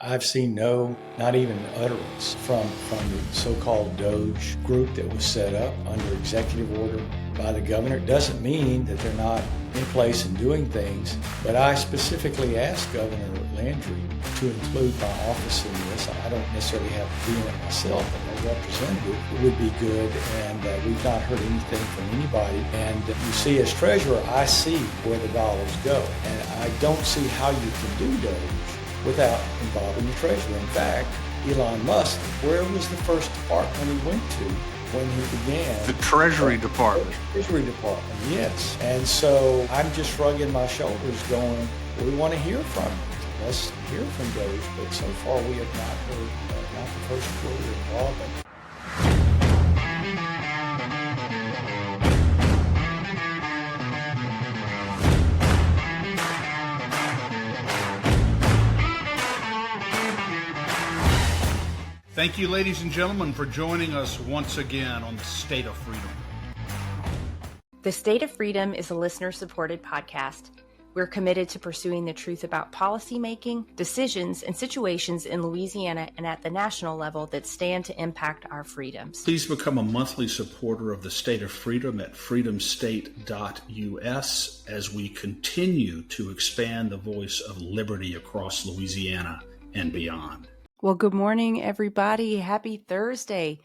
I've seen not even utterance from the so-called Doge group that was set up under executive order by the governor. It doesn't mean that they're not in place and doing things, but I specifically asked Governor Landry to include my office in this. I don't necessarily have to be in it myself, but a representative would be good, and we've not heard anything from anybody. And you see, as treasurer, I see where the dollars go, and I don't see how you can do Doge without involving the treasurer. In fact, Elon Musk, where was the first department he went to when he began? The Treasury Department. The Treasury Department, yes. And so I'm just shrugging my shoulders going, we want to hear from you. Let's hear from Doge, but so far we have not heard, not the first word of involvement. Thank you, ladies and gentlemen, for joining us once again on the State of Freedom. The State of Freedom is a listener-supported podcast. We're committed to pursuing the truth about policymaking, decisions, and situations in Louisiana and at the national level that stand to impact our freedoms. Please become a monthly supporter of the State of Freedom at freedomstate.us as we continue to expand the voice of liberty across Louisiana and beyond. Well, good morning, everybody. Happy Thursday.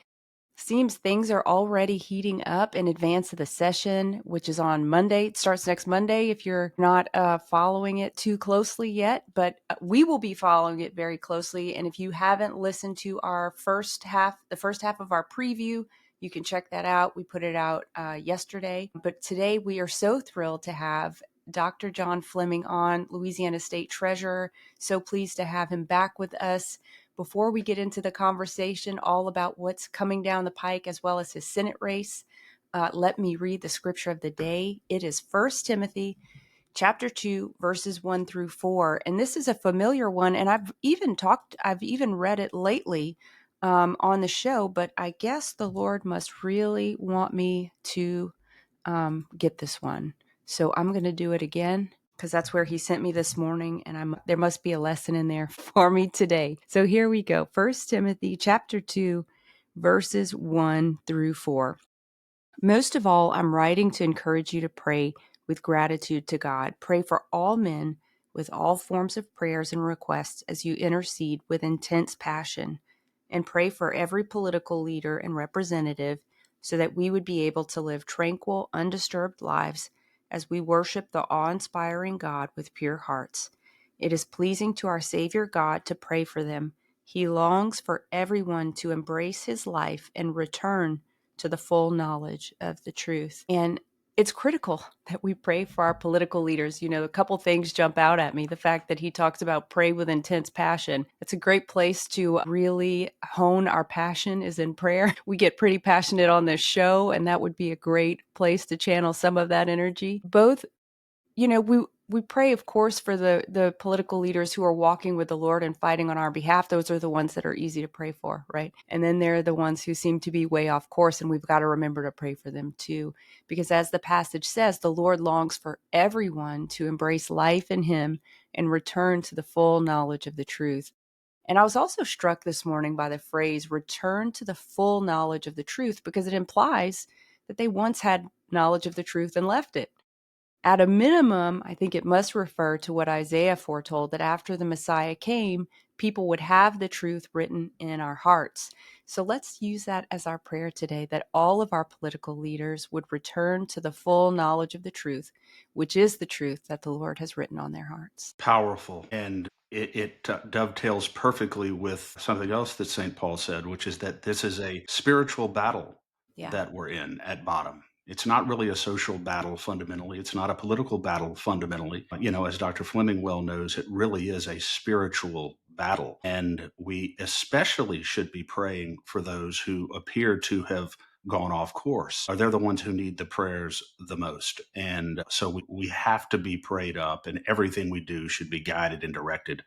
Seems things are already heating up in advance of the session, which is on Monday. It starts next Monday if you're not following it too closely yet, but we will be following it very closely. And if you haven't listened to our the first half of our preview, you can check that out. We put it out yesterday. But today we are so thrilled to have Dr. John Fleming on, Louisiana State Treasurer. So pleased to have him back with us. Before we get into the conversation all about what's coming down the pike as well as his Senate race, let me read the scripture of the day. It is 1 Timothy chapter 2, verses 1 through 4. And this is a familiar one, and I've even read it lately on the show, but I guess the Lord must really want me to get this one. So I'm going to do it again, because that's where he sent me this morning, and there must be a lesson in there for me today. So here we go. 1 Timothy chapter 2, verses 1 through 4. Most of all, I'm writing to encourage you to pray with gratitude to God. Pray for all men with all forms of prayers and requests as you intercede with intense passion. And pray for every political leader and representative so that we would be able to live tranquil, undisturbed lives as we worship the awe-inspiring God with pure hearts. It is pleasing to our Savior God to pray for them. He longs for everyone to embrace his life and return to the full knowledge of the truth. And it's critical that we pray for our political leaders. You know, a couple things jump out at me. The fact that he talks about pray with intense passion. It's a great place to really hone our passion is in prayer. We get pretty passionate on this show, and that would be a great place to channel some of that energy. Both, you know, we pray, of course, for the political leaders who are walking with the Lord and fighting on our behalf. Those are the ones that are easy to pray for, right? And then there are the ones who seem to be way off course, and we've got to remember to pray for them too. Because as the passage says, the Lord longs for everyone to embrace life in him and return to the full knowledge of the truth. And I was also struck this morning by the phrase, return to the full knowledge of the truth, because it implies that they once had knowledge of the truth and left it. At a minimum, I think it must refer to what Isaiah foretold, that after the Messiah came, people would have the truth written in our hearts. So let's use that as our prayer today, that all of our political leaders would return to the full knowledge of the truth, which is the truth that the Lord has written on their hearts. Powerful. And it dovetails perfectly with something else that St. Paul said, which is that this is a spiritual battle that we're in at bottom. It's not really a social battle fundamentally. It's not a political battle fundamentally. You know, as Dr. Fleming well knows, it really is a spiritual battle. And we especially should be praying for those who appear to have gone off course. They're the ones who need the prayers the most. And so we have to be prayed up, and everything we do should be guided and directed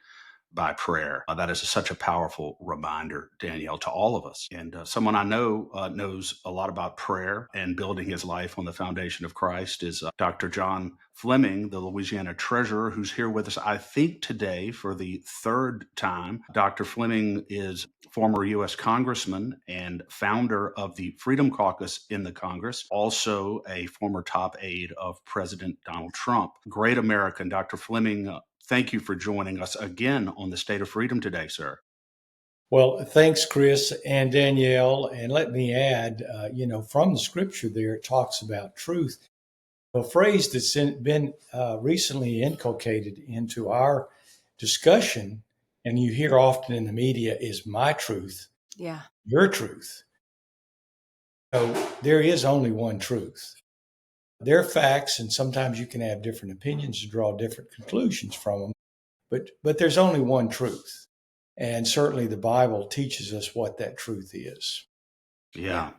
by prayer. That is such a powerful reminder, Danielle, to all of us. And someone I know knows a lot about prayer and building his life on the foundation of Christ is Dr. John Fleming, the Louisiana Treasurer, who's here with us, I think, today for the third time. Dr. Fleming is former U.S. Congressman and founder of the Freedom Caucus in the Congress, also a former top aide of President Donald Trump. Great American. Dr. Fleming, thank you for joining us again on the State of Freedom today, sir. Well, thanks, Chris and Danielle. And let me add, from the scripture there, it talks about truth. A phrase that's been recently inculcated into our discussion, and you hear often in the media, is my truth, your truth. So there is only one truth. There are facts, and sometimes you can have different opinions and draw different conclusions from them, but there's only one truth. And certainly the Bible teaches us what that truth is. Yeah.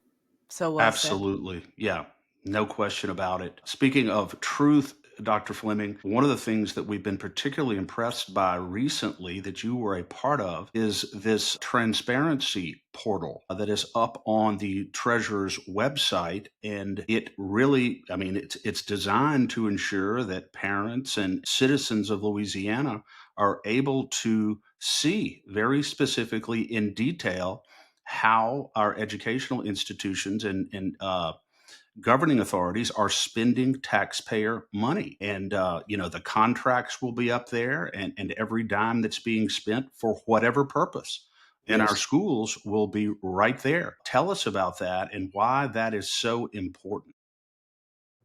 So well Absolutely. Said. Yeah. No question about it. Speaking of truth, Dr. Fleming, one of the things that we've been particularly impressed by recently that you were a part of is this transparency portal that is up on the Treasurer's website. And it really, it's designed to ensure that parents and citizens of Louisiana are able to see very specifically in detail how our educational institutions and governing authorities are spending taxpayer money. And, the contracts will be up there and every dime that's being spent for whatever purpose in our schools will be right there. Tell us about that and why that is so important.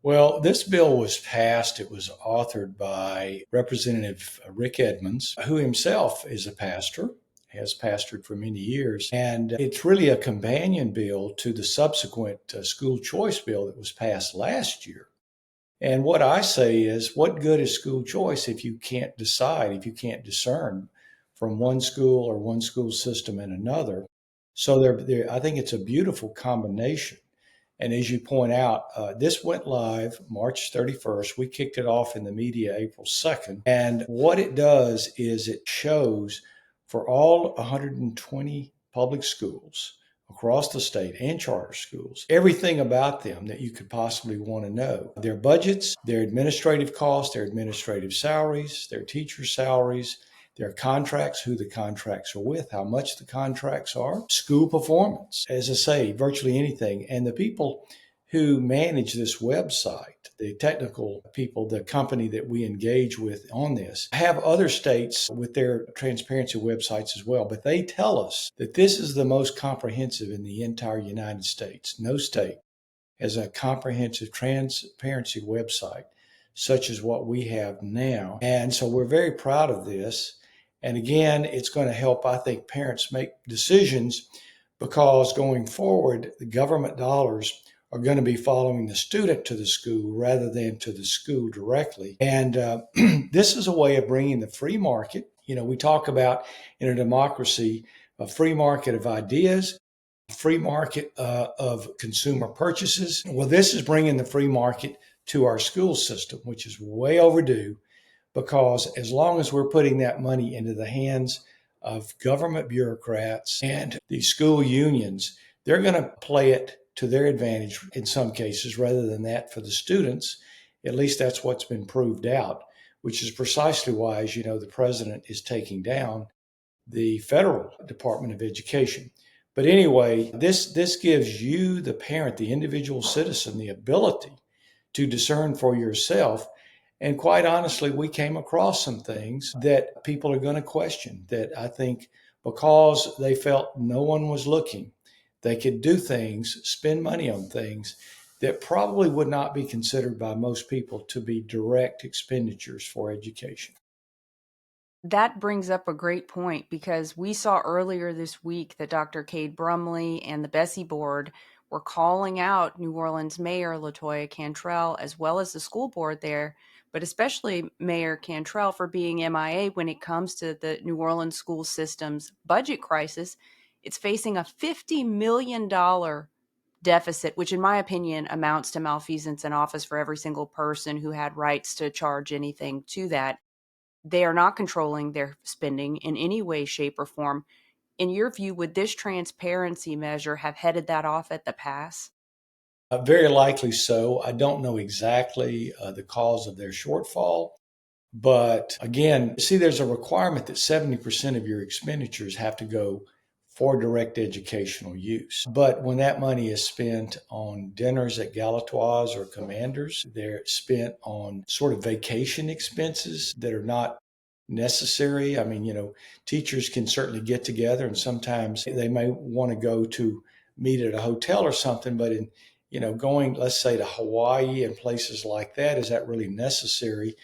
Well, this bill was passed. It was authored by Representative Rick Edmonds, who himself is a pastor, has pastored for many years. And it's really a companion bill to the subsequent school choice bill that was passed last year. And what I say is, what good is school choice if you can't decide, if you can't discern from one school or one school system and another? So I think it's a beautiful combination. And as you point out, this went live March 31st. We kicked it off in the media April 2nd. And what it does is it shows for all 120 public schools across the state and charter schools, everything about them that you could possibly want to know. Their budgets, their administrative costs, their administrative salaries, their teacher salaries, their contracts, who the contracts are with, how much the contracts are, school performance, as I say, virtually anything. And the people who manage this website, the technical people, the company that we engage with on this, have other states with their transparency websites as well. But they tell us that this is the most comprehensive in the entire United States. No state has a comprehensive transparency website such as what we have now. And so we're very proud of this. And again, it's going to help, I think, parents make decisions because going forward, the government dollars are going to be following the student to the school rather than to the school directly. And this is a way of bringing the free market. We talk about in a democracy, a free market of ideas, a free market of consumer purchases. Well, this is bringing the free market to our school system, which is way overdue. Because as long as we're putting that money into the hands of government bureaucrats and the school unions, they're going to play it to their advantage in some cases rather than that for the students. At least that's what's been proved out, which is precisely why, as you know, the president is taking down the federal Department of Education. But anyway, this gives you, the parent, the individual citizen, the ability to discern for yourself. And quite honestly, we came across some things that people are going to question that I think because they felt no one was looking, they could do things, spend money on things that probably would not be considered by most people to be direct expenditures for education. That brings up a great point because we saw earlier this week that Dr. Cade Brumley and the Bessie Board were calling out New Orleans Mayor LaToya Cantrell as well as the school board there, but especially Mayor Cantrell for being MIA when it comes to the New Orleans school system's budget crisis. It's facing a $50 million deficit, which in my opinion amounts to malfeasance in office for every single person who had rights to charge anything to that. they are not controlling their spending in any way, shape, or form. In your view, would this transparency measure have headed that off at the pass? Very likely so. I don't know exactly the cause of their shortfall. But again, see, there's a requirement that 70% of your expenditures have to go for direct educational use. But when that money is spent on dinners at Galatoire's or Commanders, they're spent on sort of vacation expenses that are not necessary. I mean, teachers can certainly get together and sometimes they may want to go to meet at a hotel or something, but going, let's say, to Hawaii and places like that, is that really necessary?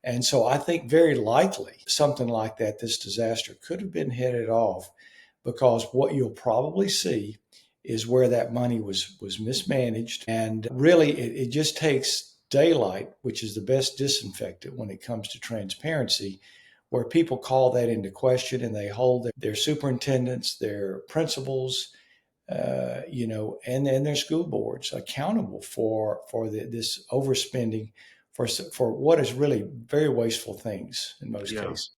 And so I think very likely something like that, this disaster could have been headed off, because what you'll probably see is where that money was mismanaged. And really, it just takes daylight, which is the best disinfectant when it comes to transparency, where people call that into question and they hold their superintendents, their principals, and their school boards accountable for this overspending for what is really very wasteful things in most Yeah. cases.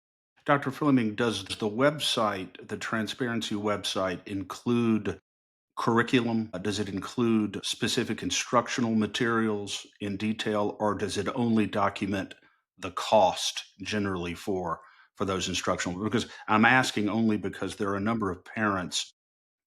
Dr. Fleming, does the website, the transparency website, include curriculum? Does it include specific instructional materials in detail, or does it only document the cost generally for those instructional? Because I'm asking only because there are a number of parents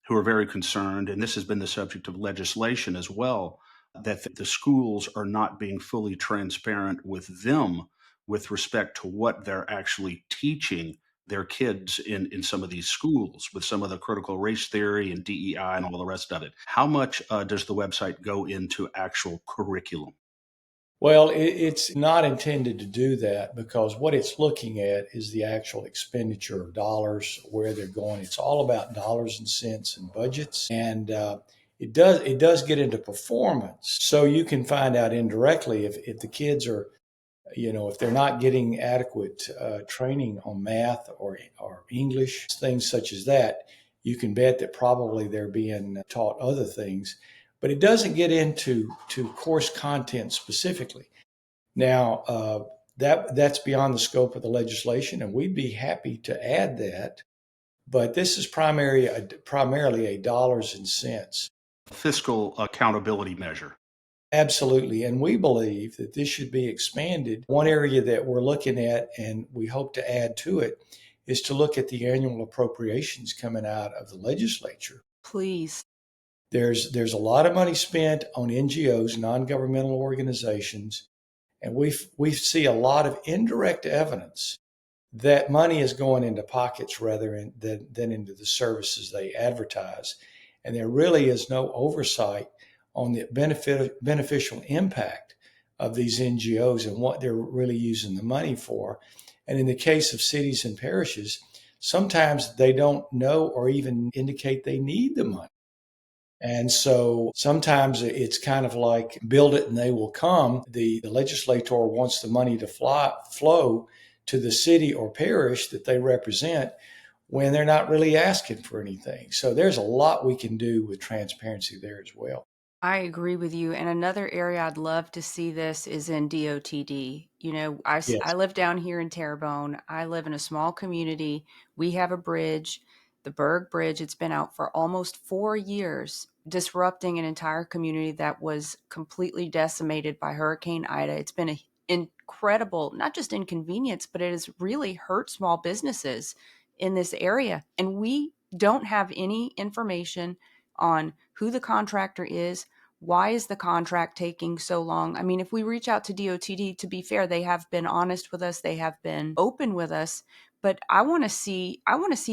who are very concerned, and this has been the subject of legislation as well, that the schools are not being fully transparent with them with respect to what they're actually teaching their kids in some of these schools with some of the critical race theory and DEI and all the rest of it. How much does the website go into actual curriculum? Well, it's not intended to do that, because what it's looking at is the actual expenditure of dollars, where they're going. It's all about dollars and cents and budgets, and it does get into performance. So you can find out indirectly if the kids are, if they're not getting adequate training on math or English, things such as that. You can bet that probably they're being taught other things, but it doesn't get into course content specifically. Now, that's beyond the scope of the legislation, and we'd be happy to add that. But this is primarily a dollars and cents. Fiscal accountability measure. Absolutely. And we believe that this should be expanded. One area that we're looking at, and we hope to add to it, is to look at the annual appropriations coming out of the legislature. Please. There's a lot of money spent on NGOs, non-governmental organizations, and we see a lot of indirect evidence that money is going into pockets than into the services they advertise. And there really is no oversight on the beneficial impact of these NGOs and what they're really using the money for. And in the case of cities and parishes, sometimes they don't know or even indicate they need the money. And so sometimes it's kind of like build it and they will come. The legislator wants the money to flow to the city or parish that they represent when they're not really asking for anything. So there's a lot we can do with transparency there as well. I agree with you. And another area I'd love to see this is in DOTD. I Yes. live down here in Terrebonne. I live in a small community. We have a bridge, the Berg Bridge. It's been out for almost 4 years, disrupting an entire community that was completely decimated by Hurricane Ida. It's been an incredible, not just inconvenience, but it has really hurt small businesses in this area. And we don't have any information on who the contractor is. Why is the contract taking so long? I mean, if we reach out to DOTD, to be fair, they have been honest with us. They have been open with us, but I want to see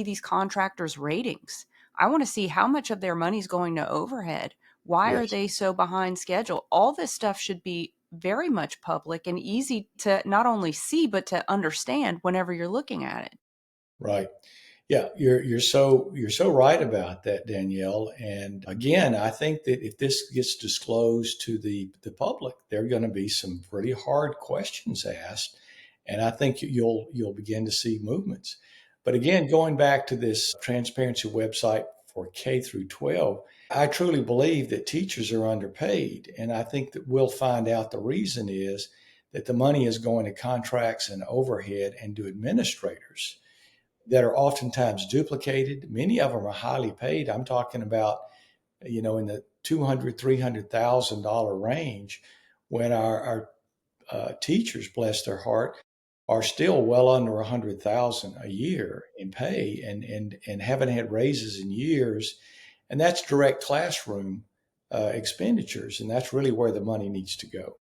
these contractors' ratings. I want to see how much of their money is going to overhead. Why are Yes. they so behind schedule? All this stuff should be very much public and easy to not only see, but to understand whenever you're looking at it. Right. Yeah, you're so right about that, Danielle. And again, I think that if this gets disclosed to the public, there are going to be some pretty hard questions asked, and I think you'll begin to see movements. But again, going back to this transparency website for K through 12, I truly believe that teachers are underpaid, and I think that we'll find out the reason is that the money is going to contracts and overhead and to administrators that are oftentimes duplicated. Many of them are highly paid. I'm talking about, in the $200,000, $300,000 range, when our teachers, bless their heart, are still well under $100,000 a year in pay and haven't had raises in years. And that's direct classroom expenditures. And that's really where the money needs to go.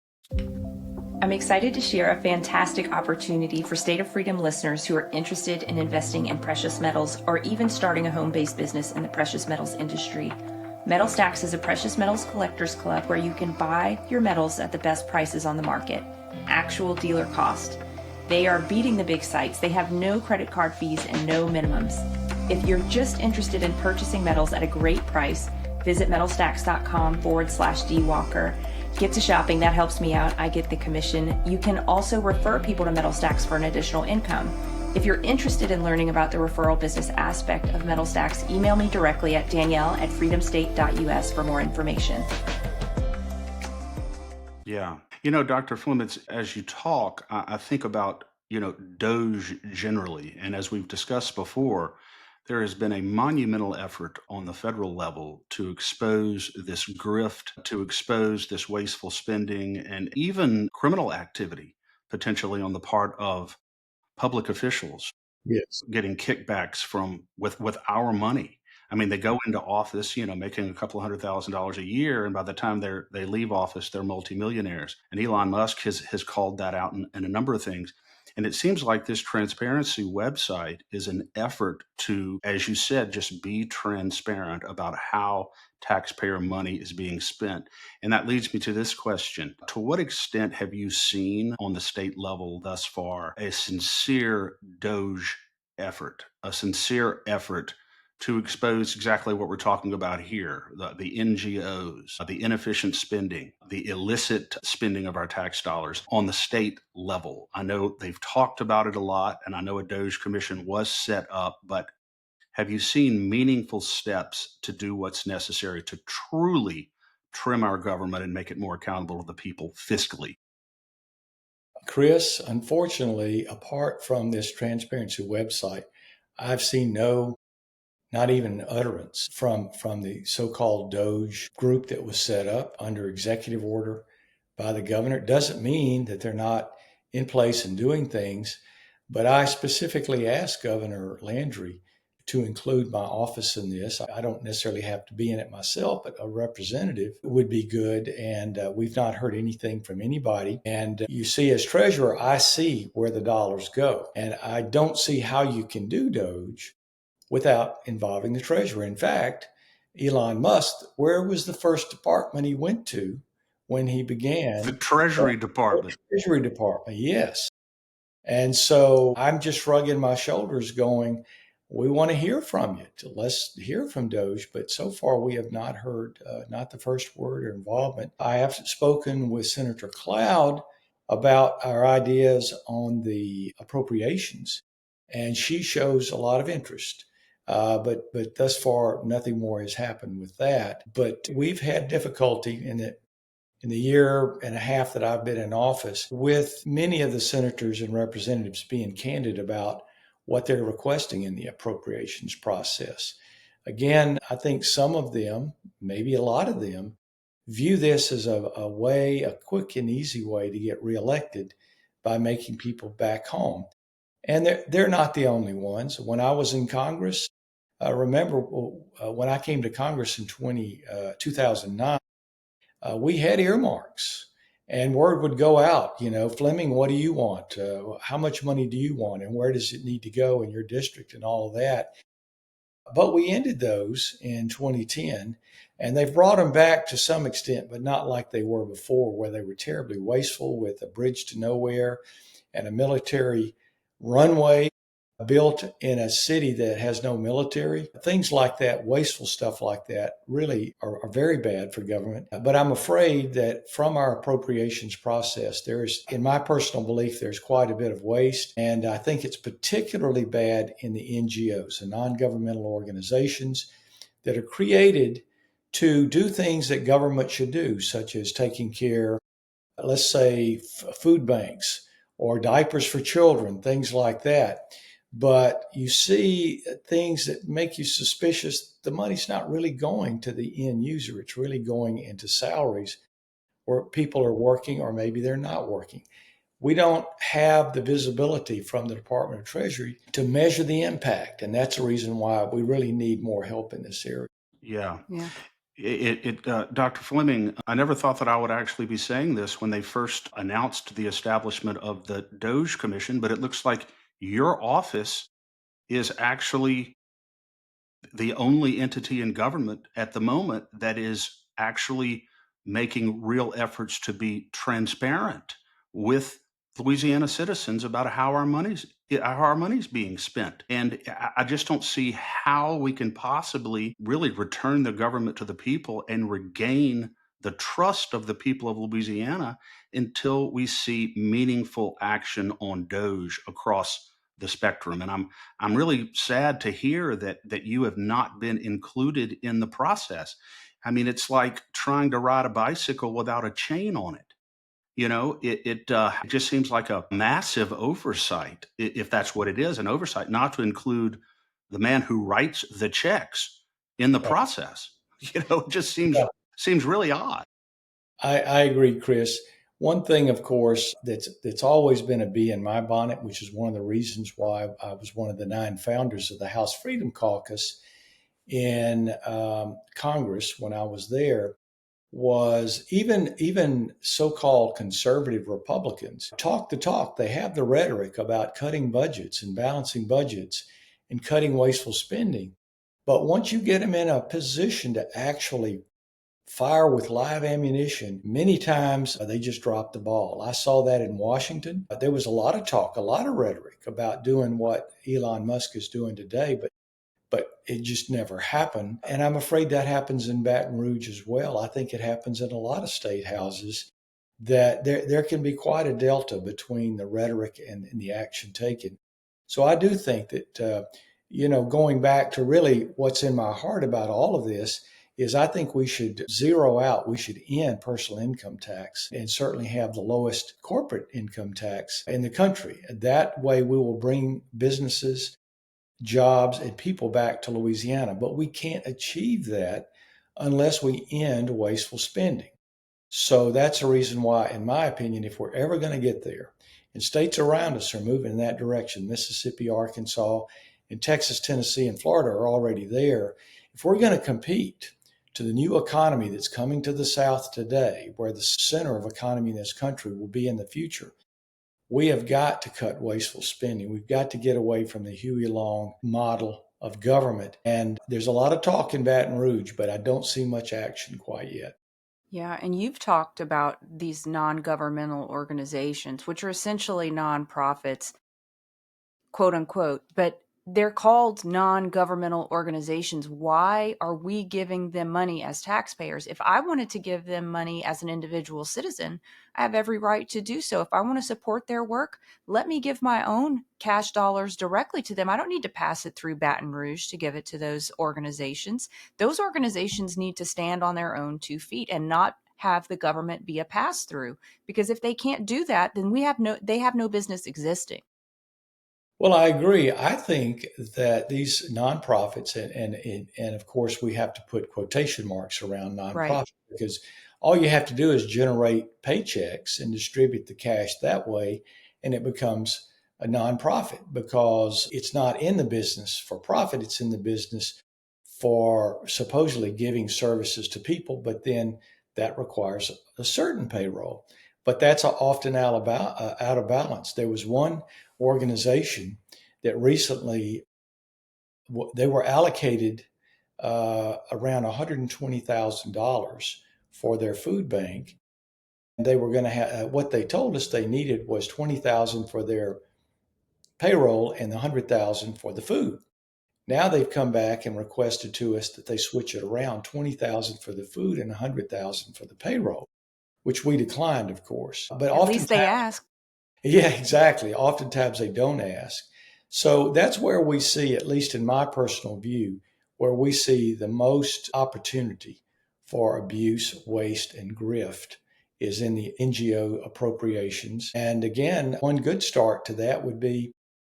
I'm excited to share a fantastic opportunity for State of Freedom listeners who are interested in investing in precious metals or even starting a home-based business in the precious metals industry. Metal Stacks is a precious metals collectors club where you can buy your metals at the best prices on the market, actual dealer cost. They are beating the big sites. They have no credit card fees and no minimums. If you're just interested in purchasing metals at a great price, visit metalstacks.com/dwalker. Get to shopping. That helps me out. I get the commission. You can also refer people to Metal Stacks for an additional income. If you're interested in learning about the referral business aspect of Metal Stacks, email me directly at danielle@freedomstate.us for more information. Yeah. Dr. Fleming, as you talk, I think about, Doge generally. And as we've discussed before, there has been a monumental effort on the federal level to expose this grift, to expose this wasteful spending, and even criminal activity, potentially on the part of public officials Yes. getting kickbacks from with our money. I mean, they go into office, making a couple $100,000 a year, and by the time they leave office, they're multimillionaires. And Elon Musk has called that out in a number of things. And it seems like this transparency website is an effort to, as you said, just be transparent about how taxpayer money is being spent. And that leads me to this question. To what extent have you seen on the state level thus far a sincere Doge effort, a sincere effort to expose exactly what we're talking about here, the NGOs, the inefficient spending, the illicit spending of our tax dollars on the state level? I know they've talked about it a lot, and I know a Doge commission was set up, but have you seen meaningful steps to do what's necessary to truly trim our government and make it more accountable to the people fiscally? Chris, unfortunately, apart from this transparency website, I've seen not even utterance from the so-called Doge group that was set up under executive order by the governor. It doesn't mean that they're not in place and doing things, but I specifically asked Governor Landry to include my office in this. I don't necessarily have to be in it myself, but a representative would be good. And we've not heard anything from anybody. And you see, as treasurer, I see where the dollars go. And I don't see how you can do Doge without involving the treasurer. In fact, Elon Musk, where was the first department he went to when he began? The Treasury Department. The Treasury Department, yes. And so I'm just shrugging my shoulders going, we want to hear from you. Let's hear from Doge. But so far, we have not heard, not the first word or involvement. I have spoken with Senator Cloud about our ideas on the appropriations, and she shows a lot of interest. But thus far, nothing more has happened with that. But we've had difficulty in the year and a half that I've been in office with many of the senators and representatives being candid about what they're requesting in the appropriations process. Again, I think some of them, maybe a lot of them, view this as a quick and easy way to get reelected by making people back home. And they're not the only ones. When I was in Congress, remember when I came to Congress in 2009, we had earmarks. And word would go out, Fleming, what do you want? How much money do you want? And where does it need to go in your district and all of that? But we ended those in 2010, and they've brought them back to some extent, but not like they were before, where they were terribly wasteful with a bridge to nowhere and a military runway built in a city that has no military. Things like that, wasteful stuff like that, really are very bad for government. But I'm afraid that from our appropriations process, in my personal belief, there's quite a bit of waste. And I think it's particularly bad in the NGOs, the non-governmental organizations that are created to do things that government should do, such as taking care let's say food banks or diapers for children, things like that. But you see things that make you suspicious. The money's not really going to the end user. It's really going into salaries where people are working or maybe they're not working. We don't have the visibility from the Department of Treasury to measure the impact. And that's the reason why we really need more help in this area. Yeah. Yeah. Dr. Fleming, I never thought that I would actually be saying this when they first announced the establishment of the Doge Commission, but it looks like your office is actually the only entity in government at the moment that is actually making real efforts to be transparent with Louisiana citizens about how our money's being spent. And I just don't see how we can possibly really return the government to the people and regain the trust of the people of Louisiana until we see meaningful action on Doge across the spectrum. And I'm really sad to hear that you have not been included in the process. I mean, it's like trying to ride a bicycle without a chain on it. It just seems like a massive oversight, if that's what it is, an oversight, not to include the man who writes the checks in the process. It just seems really odd. I agree, Chris. One thing, of course, that's always been a bee in my bonnet, which is one of the reasons why I was one of the 9 founders of the House Freedom Caucus in Congress when I was there, was even so-called conservative Republicans talk the talk. They have the rhetoric about cutting budgets and balancing budgets and cutting wasteful spending. But once you get them in a position to actually fire with live ammunition, many times they just drop the ball. I saw that in Washington. There was a lot of talk, a lot of rhetoric about doing what Elon Musk is doing today, but it just never happened. And I'm afraid that happens in Baton Rouge as well. I think it happens in a lot of state houses, that there can be quite a delta between the rhetoric and the action taken. So I do think that, going back to really what's in my heart about all of this, is I think we should we should end personal income tax and certainly have the lowest corporate income tax in the country. That way we will bring businesses, jobs, and people back to Louisiana. But we can't achieve that unless we end wasteful spending. So that's the reason why, in my opinion, if we're ever going to get there, and states around us are moving in that direction, Mississippi, Arkansas, and Texas, Tennessee, and Florida are already there. If we're going to compete to the new economy that's coming to the South today, where the center of economy in this country will be in the future, we have got to cut wasteful spending. We've got to get away from the Huey Long model of government. And there's a lot of talk in Baton Rouge, but I don't see much action quite yet. Yeah, and you've talked about these non-governmental organizations, which are essentially nonprofits, quote unquote, but they're called non-governmental organizations. Why are we giving them money as taxpayers? If I wanted to give them money as an individual citizen, I have every right to do so. If I want to support their work, let me give my own cash dollars directly to them. I don't need to pass it through Baton Rouge to give it to those organizations. Those organizations need to stand on their own 2 feet and not have the government be a pass-through. Because if they can't do that, then they have no business existing. Well, I agree. I think that these nonprofits, and of course, we have to put quotation marks around nonprofit, Right. because all you have to do is generate paychecks and distribute the cash that way, and it becomes a nonprofit, because it's not in the business for profit. It's in the business for supposedly giving services to people, but then that requires a certain payroll. But that's often out of balance. There was one organization that recently, they were allocated around $120,000 for their food bank. And they were going to have, what they told us they needed was $20,000 for their payroll and $100,000 for the food. Now they've come back and requested to us that they switch it around, $20,000 for the food and $100,000 for the payroll, which we declined, of course. But At least they ask. yeah, exactly. Oftentimes they don't ask. So that's where we see, at least in my personal view, where we see the most opportunity for abuse, waste, and grift is in the NGO appropriations. And again, one good start to that would be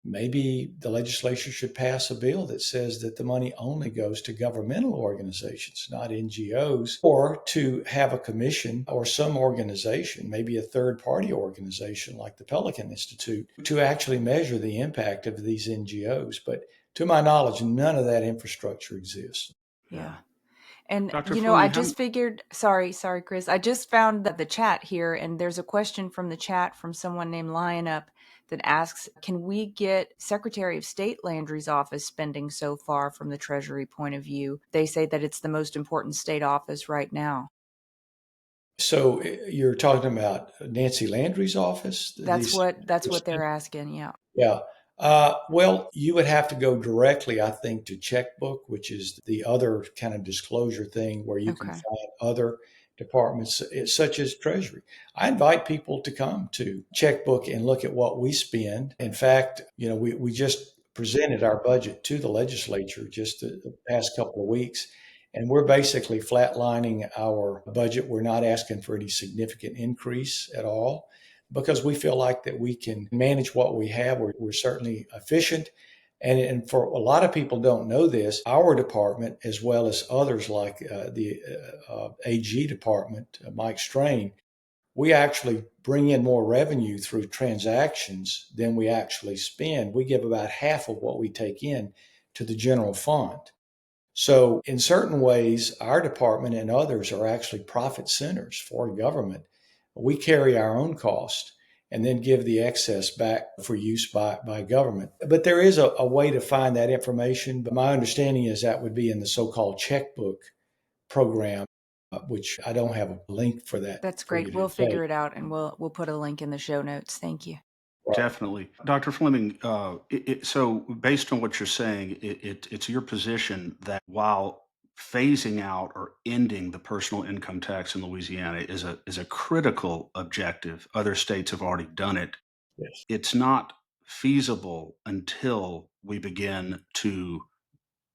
maybe the legislature should pass a bill that says that the money only goes to governmental organizations, not NGOs, or to have a commission or some organization, maybe a third-party organization like the Pelican Institute, to actually measure the impact of these NGOs. But to my knowledge, none of that infrastructure exists. Yeah. And, Dr. I Fleming, just figured, sorry, Chris, I just found the chat here, and there's a question from the chat from someone named Lion Up that asks, can we get Secretary of State Landry's office spending so far from the Treasury point of view? They say that it's the most important state office right now. So you're talking about Nancy Landry's office? That's what they're asking, yeah. Yeah. Well, you would have to go directly, I think, to Checkbook, which is the other kind of disclosure thing where you can find other departments, such as Treasury. I invite people to come to Checkbook and look at what we spend. In fact, we just presented our budget to the legislature just the past couple of weeks, and we're basically flatlining our budget. We're not asking for any significant increase at all, because we feel like that we can manage what we have. We're certainly efficient. And for a lot of people don't know this, our department, as well as others like the AG department, Mike Strain, we actually bring in more revenue through transactions than we actually spend. We give about half of what we take in to the general fund. So in certain ways, our department and others are actually profit centers for government. We carry our own cost and then give the excess back for use by government. But there is a way to find that information. But my understanding is that would be in the so-called checkbook program, which I don't have a link for that. That's great. We'll figure it out, and we'll put a link in the show notes. Thank you. Definitely. Dr. Fleming, so based on what you're saying, it's your position that while phasing out or ending the personal income tax in Louisiana is a critical objective, other states have already done it. Yes. It's not feasible until we begin to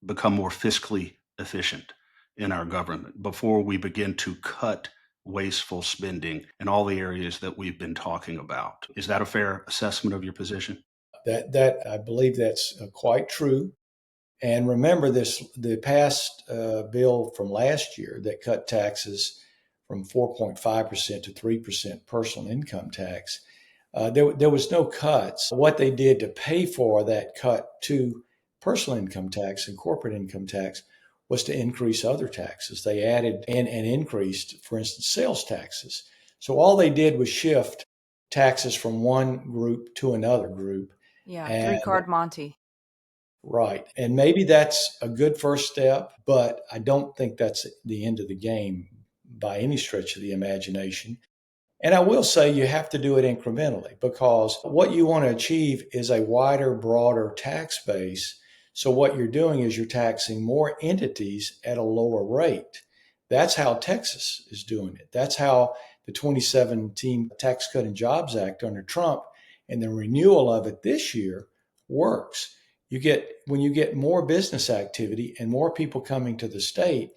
become more fiscally efficient in our government, before we begin to cut wasteful spending in all the areas that we've been talking about. Is that a fair assessment of your position? That I believe that's quite true. And remember the past bill from last year that cut taxes from 4.5% to 3% personal income tax. There was no cuts. What they did to pay for that cut to personal income tax and corporate income tax was to increase other taxes. They added and increased, for instance, sales taxes. So all they did was shift taxes from one group to another group. Yeah, three-card Monty. Right. And maybe that's a good first step, but I don't think that's the end of the game by any stretch of the imagination. And I will say you have to do it incrementally, because what you want to achieve is a wider, broader tax base. So what you're doing is you're taxing more entities at a lower rate. That's how Texas is doing it. That's how the 2017 Tax Cut and Jobs Act under Trump and the renewal of it this year works. When you get more business activity and more people coming to the state,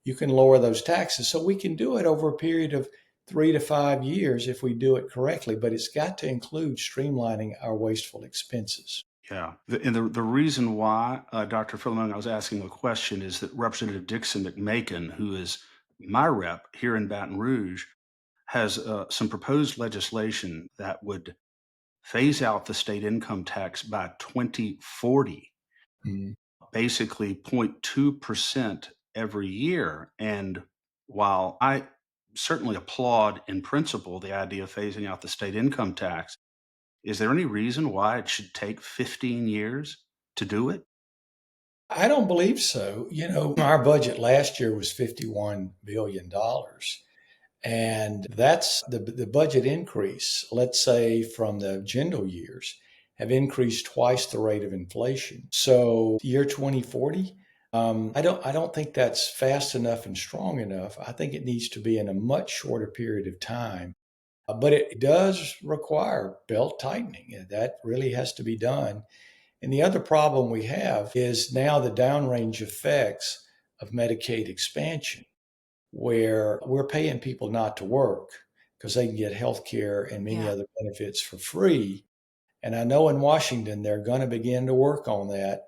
you can lower those taxes. So we can do it over a period of 3 to 5 years if we do it correctly, but it's got to include streamlining our wasteful expenses. Yeah. And the reason why, Dr. Fleming, I was asking a question is that Representative Dixon McMakin, who is my rep here in Baton Rouge, has some proposed legislation that would phase out the state income tax by 2040, basically 0.2% every year. And while I certainly applaud in principle the idea of phasing out the state income tax, is there any reason why it should take 15 years to do it? I don't believe so. Our budget last year was $51 billion. And that's the budget increase, let's say from the Jindal years, have increased twice the rate of inflation. So year 2040, I don't think that's fast enough and strong enough. I think it needs to be in a much shorter period of time. But it does require belt tightening. That really has to be done. And the other problem we have is now the downrange effects of Medicaid expansion, where we're paying people not to work because they can get health care and many other benefits for free. And I know in Washington, they're going to begin to work on that.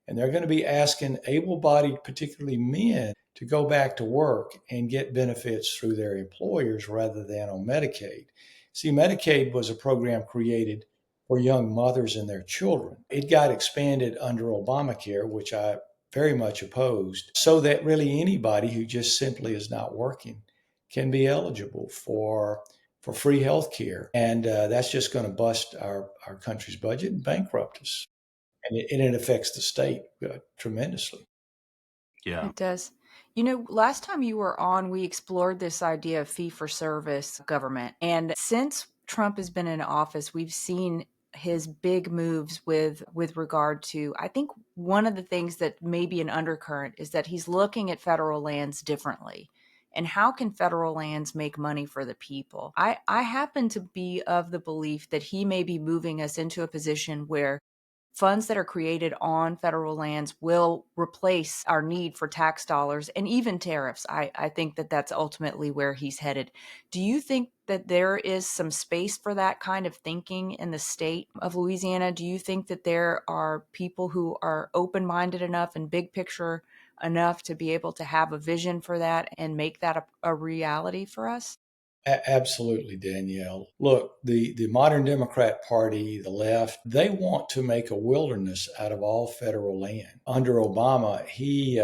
And they're going to be asking able-bodied, particularly men, to go back to work and get benefits through their employers rather than on Medicaid. See, Medicaid was a program created for young mothers and their children. It got expanded under Obamacare, which I very much opposed, so that really anybody who just simply is not working can be eligible for free health care. And that's just going to bust our country's budget and bankrupt us. And it affects the state tremendously. Yeah. It does. You know, last time you were on, we explored this idea of fee-for-service government. And since Trump has been in office, we've seen his big moves with regard to, I think one of the things that may be an undercurrent is that he's looking at federal lands differently. And how can federal lands make money for the people? I happen to be of the belief that he may be moving us into a position where funds that are created on federal lands will replace our need for tax dollars and even tariffs. I think that that's ultimately where he's headed. Do you think that there is some space for that kind of thinking in the state of Louisiana? Do you think that there are people who are open-minded enough and big picture enough to be able to have a vision for that and make that a reality for us? Absolutely, Danielle. Look, the modern Democrat Party, the left, they want to make a wilderness out of all federal land. Under Obama, he,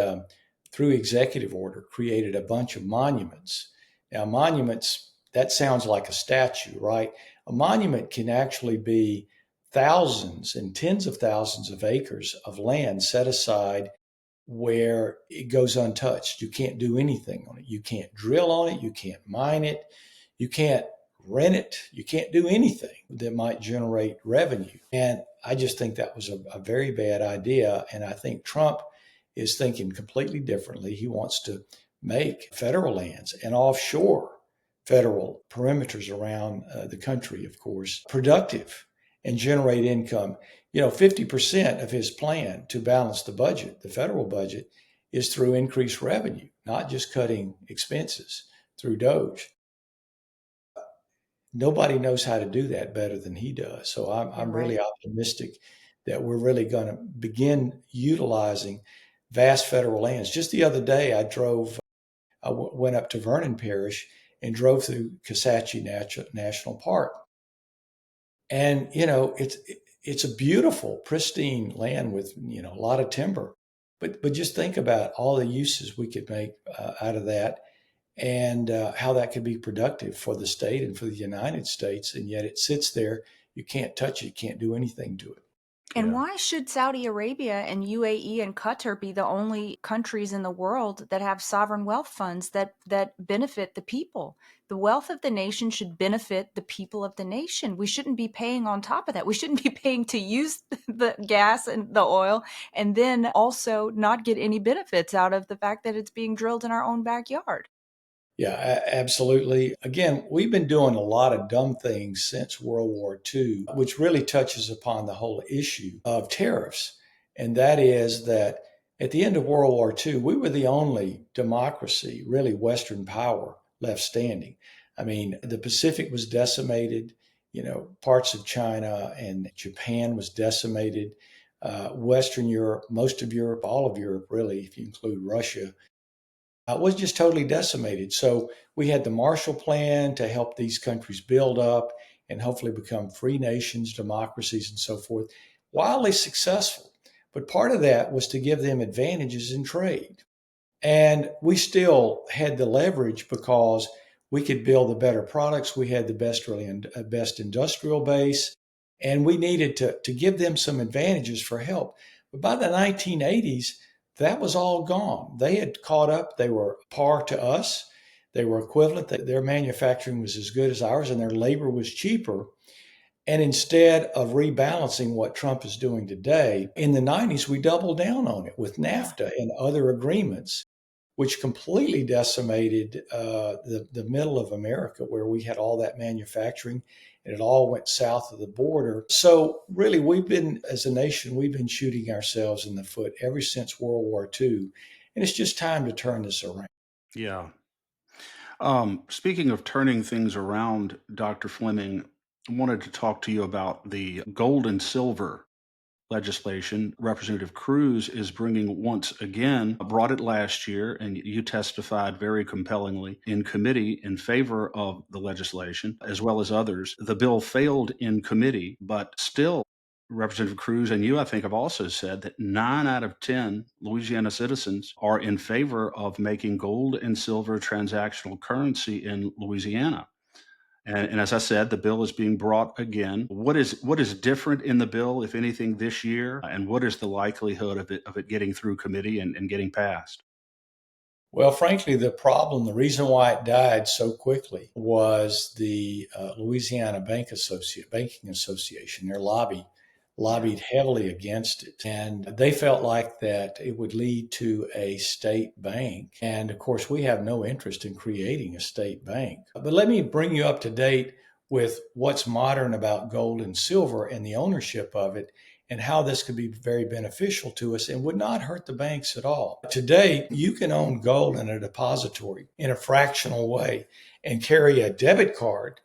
through executive order, created a bunch of monuments. Now, monuments, that sounds like a statue, right? A monument can actually be thousands and tens of thousands of acres of land set aside where it goes untouched. You can't do anything on it. You can't drill on it. You can't mine it. You can't rent it. You can't do anything that might generate revenue. And I just think that was a very bad idea. And I think Trump is thinking completely differently. He wants to make federal lands and offshore federal perimeters around the country, of course, productive and generate income. 50% of his plan to balance the budget, the federal budget, is through increased revenue, not just cutting expenses through Doge. Nobody knows how to do that better than he does. So I'm really optimistic that we're really going to begin utilizing vast federal lands. Just the other day, I went up to Vernon Parish and drove through Kisatchie National Park. And, it's a beautiful, pristine land with, a lot of timber. But just think about all the uses we could make out of that and how that could be productive for the state and for the United States. And yet it sits there. You can't touch it. You can't do anything to it. And why should Saudi Arabia and UAE and Qatar be the only countries in the world that have sovereign wealth funds that benefit the people? The wealth of the nation should benefit the people of the nation. We shouldn't be paying on top of that. We shouldn't be paying to use the gas and the oil and then also not get any benefits out of the fact that it's being drilled in our own backyard. Yeah, absolutely. Again, we've been doing a lot of dumb things since World War II, which really touches upon the whole issue of tariffs. And that is that at the end of World War II, we were the only democracy, really Western power left standing. I mean, the Pacific was decimated, parts of China and Japan was decimated. Western Europe, most of Europe, all of Europe, really, if you include Russia, was just totally decimated. So we had the Marshall Plan to help these countries build up and hopefully become free nations, democracies, and so forth. Wildly successful. But part of that was to give them advantages in trade. And we still had the leverage because we could build the better products. We had the best industrial base, and we needed to give them some advantages for help. But by the 1980s, that was all gone. They had caught up. They were par to us. They were equivalent. Their manufacturing was as good as ours, and their labor was cheaper. And instead of rebalancing what Trump is doing today, in the 90s, we doubled down on it with NAFTA and other agreements, which completely decimated the middle of America, where we had all that manufacturing, and it all went south of the border. So really, as a nation, we've been shooting ourselves in the foot ever since World War II. And it's just time to turn this around. Yeah. Speaking of turning things around, Dr. Fleming, I wanted to talk to you about the gold and silver legislation. Representative Cruz is bringing once again, brought it last year, and you testified very compellingly in committee in favor of the legislation, as well as others. The bill failed in committee, but still, Representative Cruz and you, I think, have also said that 9 out of 10 Louisiana citizens are in favor of making gold and silver transactional currency in Louisiana. And as I said, the bill is being brought again. What is different in the bill, if anything, this year? And what is the likelihood of it getting through committee and getting passed? Well, frankly, the reason why it died so quickly was the Louisiana Banking Association, their lobbied heavily against it. And they felt like that it would lead to a state bank. And of course, we have no interest in creating a state bank. But let me bring you up to date with what's modern about gold and silver and the ownership of it, and how this could be very beneficial to us and would not hurt the banks at all. Today, you can own gold in a depository in a fractional way and carry a debit card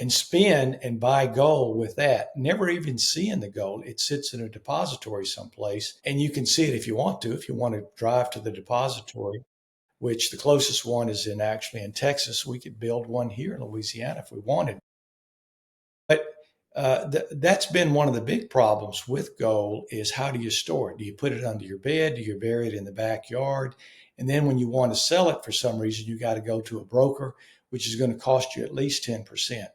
and spend and buy gold with that, never even seeing the gold. It sits in a depository someplace, and you can see it if you want to. If you want to drive to the depository, which the closest one is actually in Texas, we could build one here in Louisiana if we wanted. But that's been one of the big problems with gold is how do you store it? Do you put it under your bed? Do you bury it in the backyard? And then when you want to sell it for some reason, you got to go to a broker, which is going to cost you at least 10%.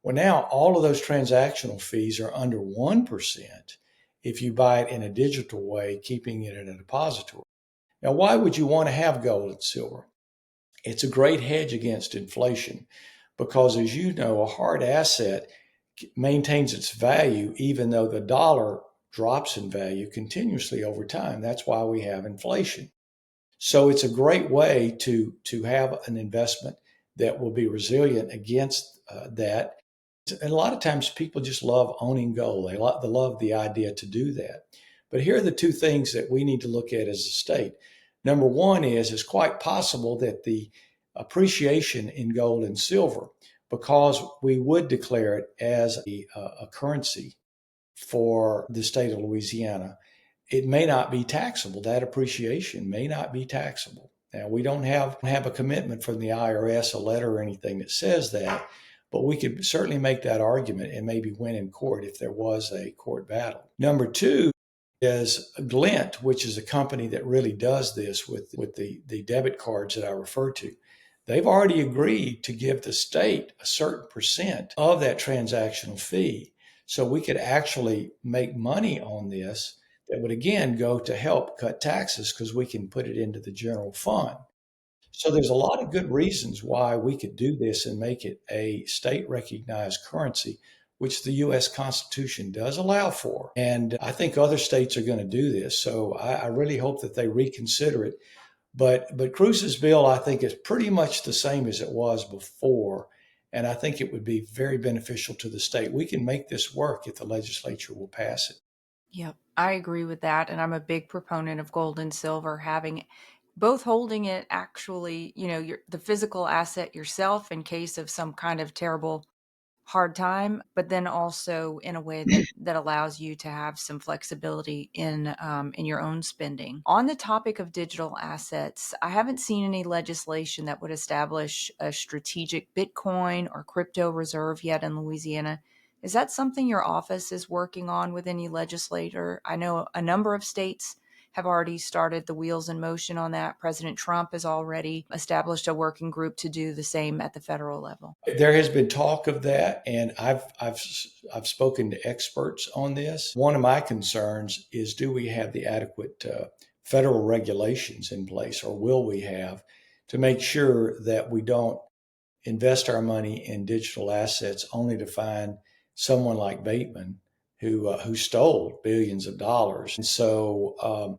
Well, now all of those transactional fees are under 1% if you buy it in a digital way, keeping it in a depository. Now, why would you want to have gold and silver? It's a great hedge against inflation because, as you know, a hard asset maintains its value even though the dollar drops in value continuously over time. That's why we have inflation. So it's a great way to have an investment that will be resilient against that. And a lot of times people just love owning gold. They love the idea to do that. But here are the two things that we need to look at as a state. Number one is it's quite possible that the appreciation in gold and silver, because we would declare it as a currency for the state of Louisiana, it may not be taxable. That appreciation may not be taxable. Now, we don't have a commitment from the IRS, a letter or anything that says that, but we could certainly make that argument and maybe win in court if there was a court battle. Number two is Glint, which is a company that really does this with the debit cards that I referred to. They've already agreed to give the state a certain percent of that transactional fee. So we could actually make money on this that would again go to help cut taxes because we can put it into the general fund. So there's a lot of good reasons why we could do this and make it a state recognized currency, which the U.S. Constitution does allow for. And I think other states are going to do this. So I really hope that they reconsider it. But Cruz's bill, I think, is pretty much the same as it was before. And I think it would be very beneficial to the state. We can make this work if the legislature will pass it. Yep, I agree with that. And I'm a big proponent of gold and silver, having both holding it actually, the physical asset yourself in case of some kind of terrible hard time, but then also in a way that allows you to have some flexibility in your own spending. On the topic of digital assets, I haven't seen any legislation that would establish a strategic Bitcoin or crypto reserve yet in Louisiana. Is that something your office is working on with any legislator? I know a number of states have already started the wheels in motion on that. President Trump has already established a working group to do the same at the federal level. There has been talk of that, and I've spoken to experts on this. One of my concerns is, do we have the adequate federal regulations in place, or will we have, to make sure that we don't invest our money in digital assets only to find someone like Bateman who stole billions of dollars. And so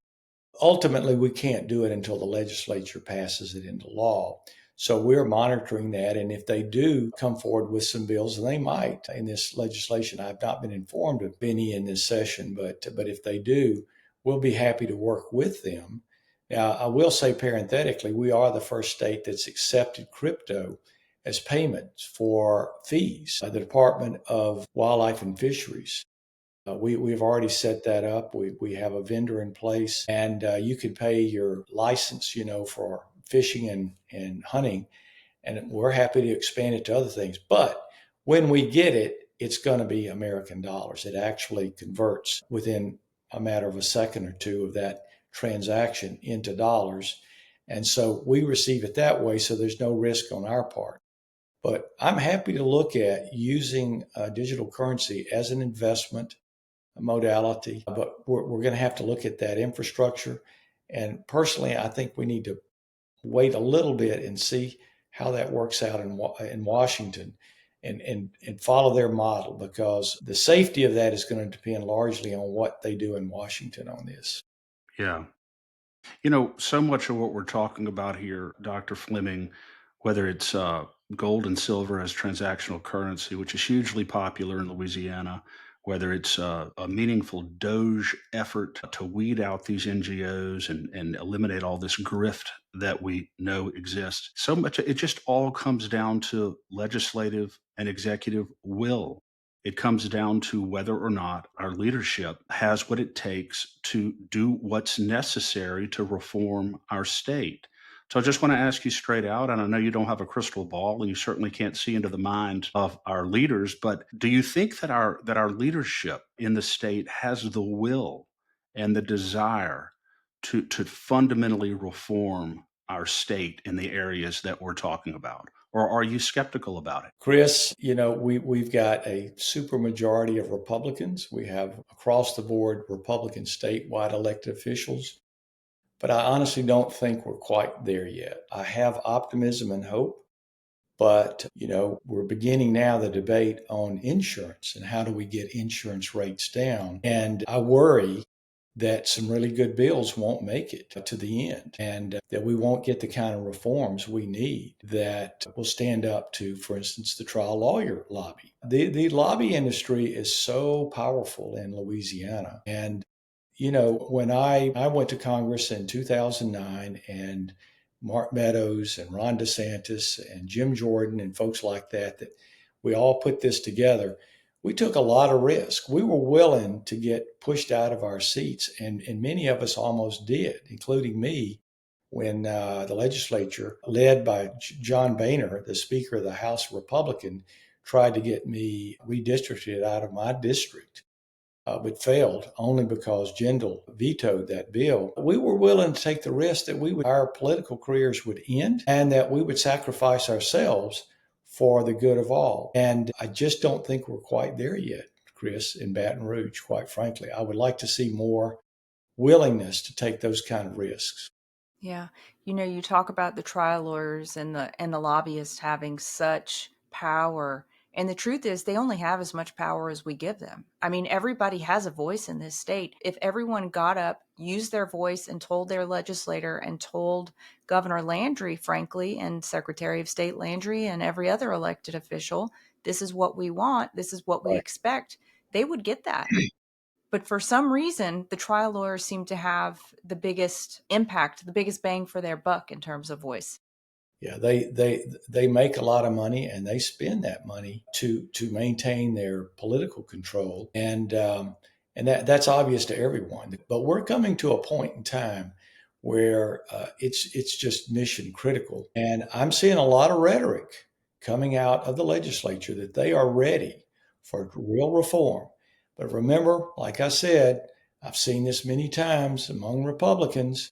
ultimately, we can't do it until the legislature passes it into law. So we're monitoring that. And if they do come forward with some bills, and they might in this legislation, I've not been informed of any in this session, but if they do, we'll be happy to work with them Now, I will say parenthetically, we are the first state that's accepted crypto as payments for fees by the Department of Wildlife and Fisheries. We've already set that up. We have a vendor in place, and you can pay your license, for fishing and hunting, and we're happy to expand it to other things. But when we get it, it's going to be American dollars. It actually converts within a matter of a second or two of that transaction into dollars. And so we receive it that way, so there's no risk on our part. But I'm happy to look at using digital currency as an investment modality, but we're going to have to look at that infrastructure. And personally, I think we need to wait a little bit and see how that works out in Washington and follow their model, because the safety of that is going to depend largely on what they do in Washington on this. Yeah. So much of what we're talking about here, Dr. Fleming, whether it's gold and silver as transactional currency, which is hugely popular in Louisiana, whether it's a meaningful Doge effort to weed out these NGOs and eliminate all this grift that we know exists. So much, it just all comes down to legislative and executive will. It comes down to whether or not our leadership has what it takes to do what's necessary to reform our state. So I just want to ask you straight out, and I know you don't have a crystal ball and you certainly can't see into the mind of our leaders, but do you think that our leadership in the state has the will and the desire to fundamentally reform our state in the areas that we're talking about? Or are you skeptical about it? Chris, we've got a supermajority of Republicans. We have across the board Republican statewide elected officials. But I honestly don't think we're quite there yet. I have optimism and hope, but we're beginning now the debate on insurance and how do we get insurance rates down. And I worry that some really good bills won't make it to the end, and that we won't get the kind of reforms we need that will stand up to, for instance, the trial lawyer lobby. The lobby industry is so powerful in Louisiana. And when I went to Congress in 2009, and Mark Meadows and Ron DeSantis and Jim Jordan and folks like that we all put this together, we took a lot of risk. We were willing to get pushed out of our seats, and many of us almost did, including me, when the legislature, led by John Boehner, the Speaker of the House Republican, tried to get me redistricted out of my district. But failed only because Jindal vetoed that bill. We were willing to take the risk that our political careers would end and that we would sacrifice ourselves for the good of all. And I just don't think we're quite there yet, Chris, in Baton Rouge, quite frankly. I would like to see more willingness to take those kind of risks. Yeah. You talk about the trial lawyers and the lobbyists having such power. And the truth is, they only have as much power as we give them. I mean, everybody has a voice in this state. If everyone got up, used their voice, and told their legislator and told Governor Landry, frankly, and Secretary of State Landry and every other elected official, this is what we want, this is what we expect, they would get that. But for some reason, the trial lawyers seem to have the biggest impact, the biggest bang for their buck in terms of voice. Yeah, they make a lot of money, and they spend that money to maintain their political control, and that's obvious to everyone. But we're coming to a point in time where it's just mission critical, and I'm seeing a lot of rhetoric coming out of the legislature that they are ready for real reform. But remember, like I said, I've seen this many times among Republicans.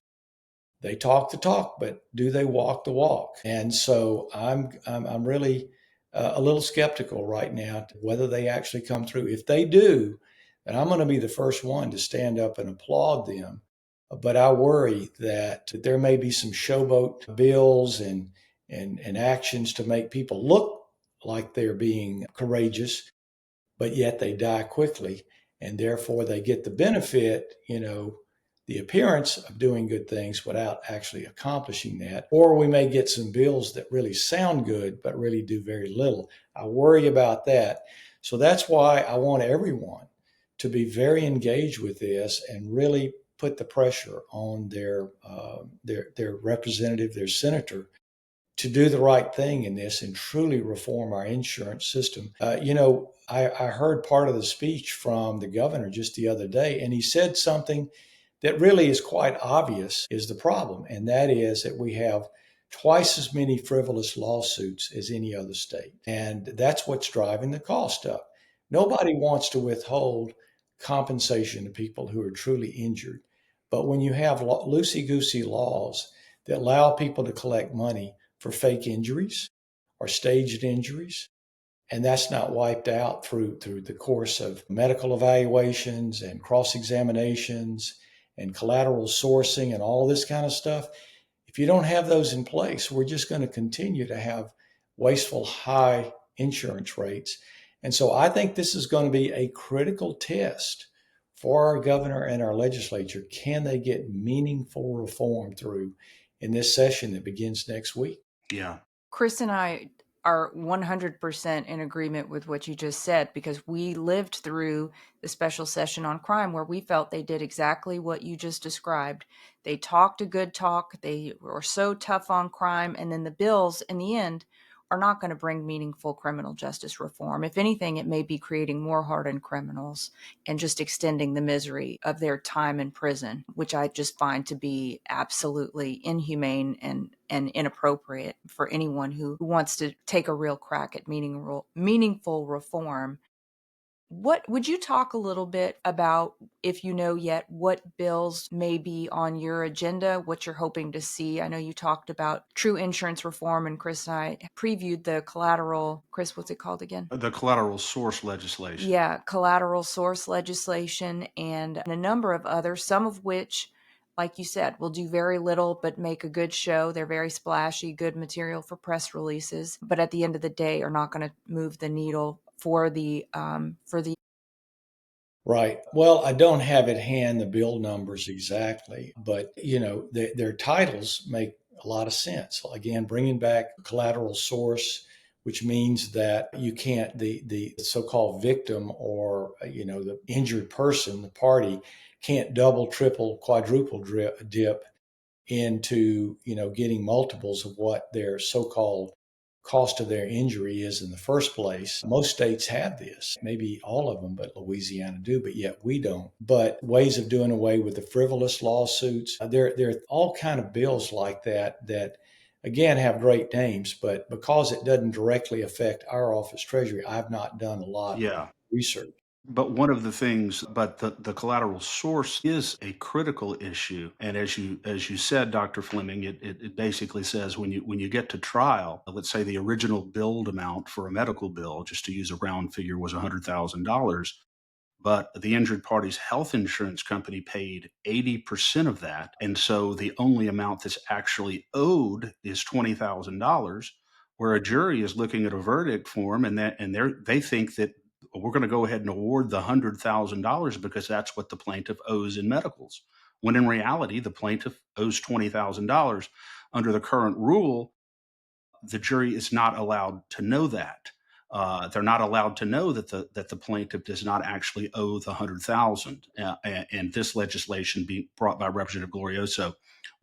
They talk the talk, but do they walk the walk? And so I'm really a little skeptical right now whether they actually come through. If they do, then I'm going to be the first one to stand up and applaud them. But I worry that there may be some showboat bills and actions to make people look like they're being courageous, but yet they die quickly, and therefore they get the benefit, the appearance of doing good things without actually accomplishing that. Or we may get some bills that really sound good, but really do very little. I worry about that. So that's why I want everyone to be very engaged with this and really put the pressure on their representative, their senator, to do the right thing in this and truly reform our insurance system. I heard part of the speech from the governor just the other day, and he said something that really is quite obvious is the problem, and that is that we have twice as many frivolous lawsuits as any other state. And that's what's driving the cost up. Nobody wants to withhold compensation to people who are truly injured. But when you have loosey-goosey laws that allow people to collect money for fake injuries or staged injuries, and that's not wiped out through the course of medical evaluations and cross-examinations and collateral sourcing and all this kind of stuff, if you don't have those in place, we're just going to continue to have wasteful high insurance rates. And so I think this is going to be a critical test for our governor and our legislature. Can they get meaningful reform through in this session that begins next week? Yeah. Chris and I are 100% in agreement with what you just said, because we lived through the special session on crime where we felt they did exactly what you just described. They talked a good talk. They were so tough on crime. And then the bills in the end are not going to bring meaningful criminal justice reform. If anything, it may be creating more hardened criminals and just extending the misery of their time in prison, which I just find to be absolutely inhumane and inappropriate for anyone who wants to take a real crack at meaningful reform. What would you talk a little bit about, if you know yet, what bills may be on your agenda, what you're hoping to see? I know you talked about true insurance reform, and Chris and I previewed the collateral. Chris, what's it called again? The collateral source legislation. Yeah, collateral source legislation and a number of others, some of which, like you said, will do very little but make a good show. They're very splashy, good material for press releases, but at the end of the day are not going to move the needle for the Right. Well, I don't have at hand the bill numbers exactly, but their titles make a lot of sense. Again, bringing back collateral source, which means that you can't the so-called victim or the injured person, the party, can't double, triple, quadruple dip into getting multiples of what their so-called cost of their injury is in the first place. Most states have this, maybe all of them, but Louisiana do, but yet we don't. But ways of doing away with the frivolous lawsuits, there are all kind of bills like that again have great names, but because it doesn't directly affect our office treasury, I've not done a lot of research. But one of the things, but the collateral source is a critical issue. And as you said, Dr. Fleming, it basically says when you get to trial, let's say the original billed amount for a medical bill, just to use a round figure, was $100,000. But the injured party's health insurance company paid 80% of that. And so the only amount that's actually owed is $20,000, where a jury is looking at a verdict form and they think that we're going to go ahead and award the $100,000 because that's what the plaintiff owes in medicals. When in reality, the plaintiff owes $20,000. Under the current rule, the jury is not allowed to know that. They're not allowed to know that the plaintiff does not actually owe the 100,000. And this legislation being brought by Representative Glorioso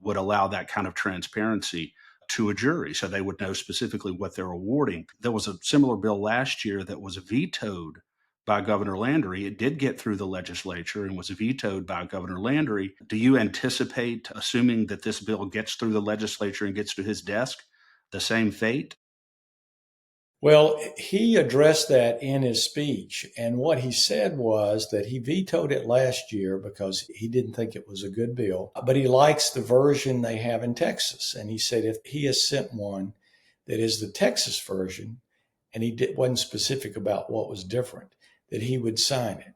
would allow that kind of transparency to a jury, so they would know specifically what they're awarding. There was a similar bill last year that was vetoed by Governor Landry. It did get through the legislature and was vetoed by Governor Landry. Do you anticipate, assuming that this bill gets through the legislature and gets to his desk, the same fate? Well, he addressed that in his speech. And what he said was that he vetoed it last year because he didn't think it was a good bill, but he likes the version they have in Texas. And he said if he has sent one that is the Texas version, and he wasn't specific about what was different, that he would sign it.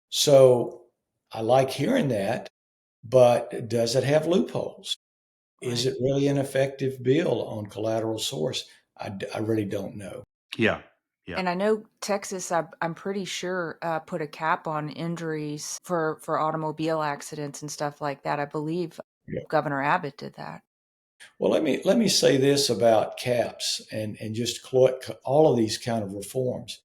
So I like hearing that, but does it have loopholes? Is it really an effective bill on collateral source? I really don't know. Yeah. Yeah. And I know Texas, I'm pretty sure, put a cap on injuries for automobile accidents and stuff like that. I believe Governor Abbott did that. Well, let me say this about caps and just all of these kind of reforms.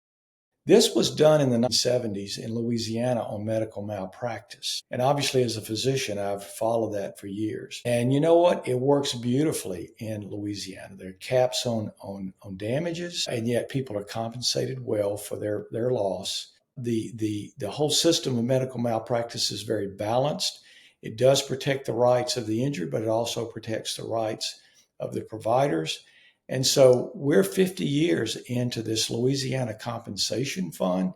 This was done in the 1970s in Louisiana on medical malpractice. And obviously, as a physician, I've followed that for years. And you know what? It works beautifully in Louisiana. There are caps on damages, and yet people are compensated well for their loss. The whole system of medical malpractice is very balanced. It does protect the rights of the injured, but it also protects the rights of the providers. And so we're 50 years into this Louisiana Compensation Fund.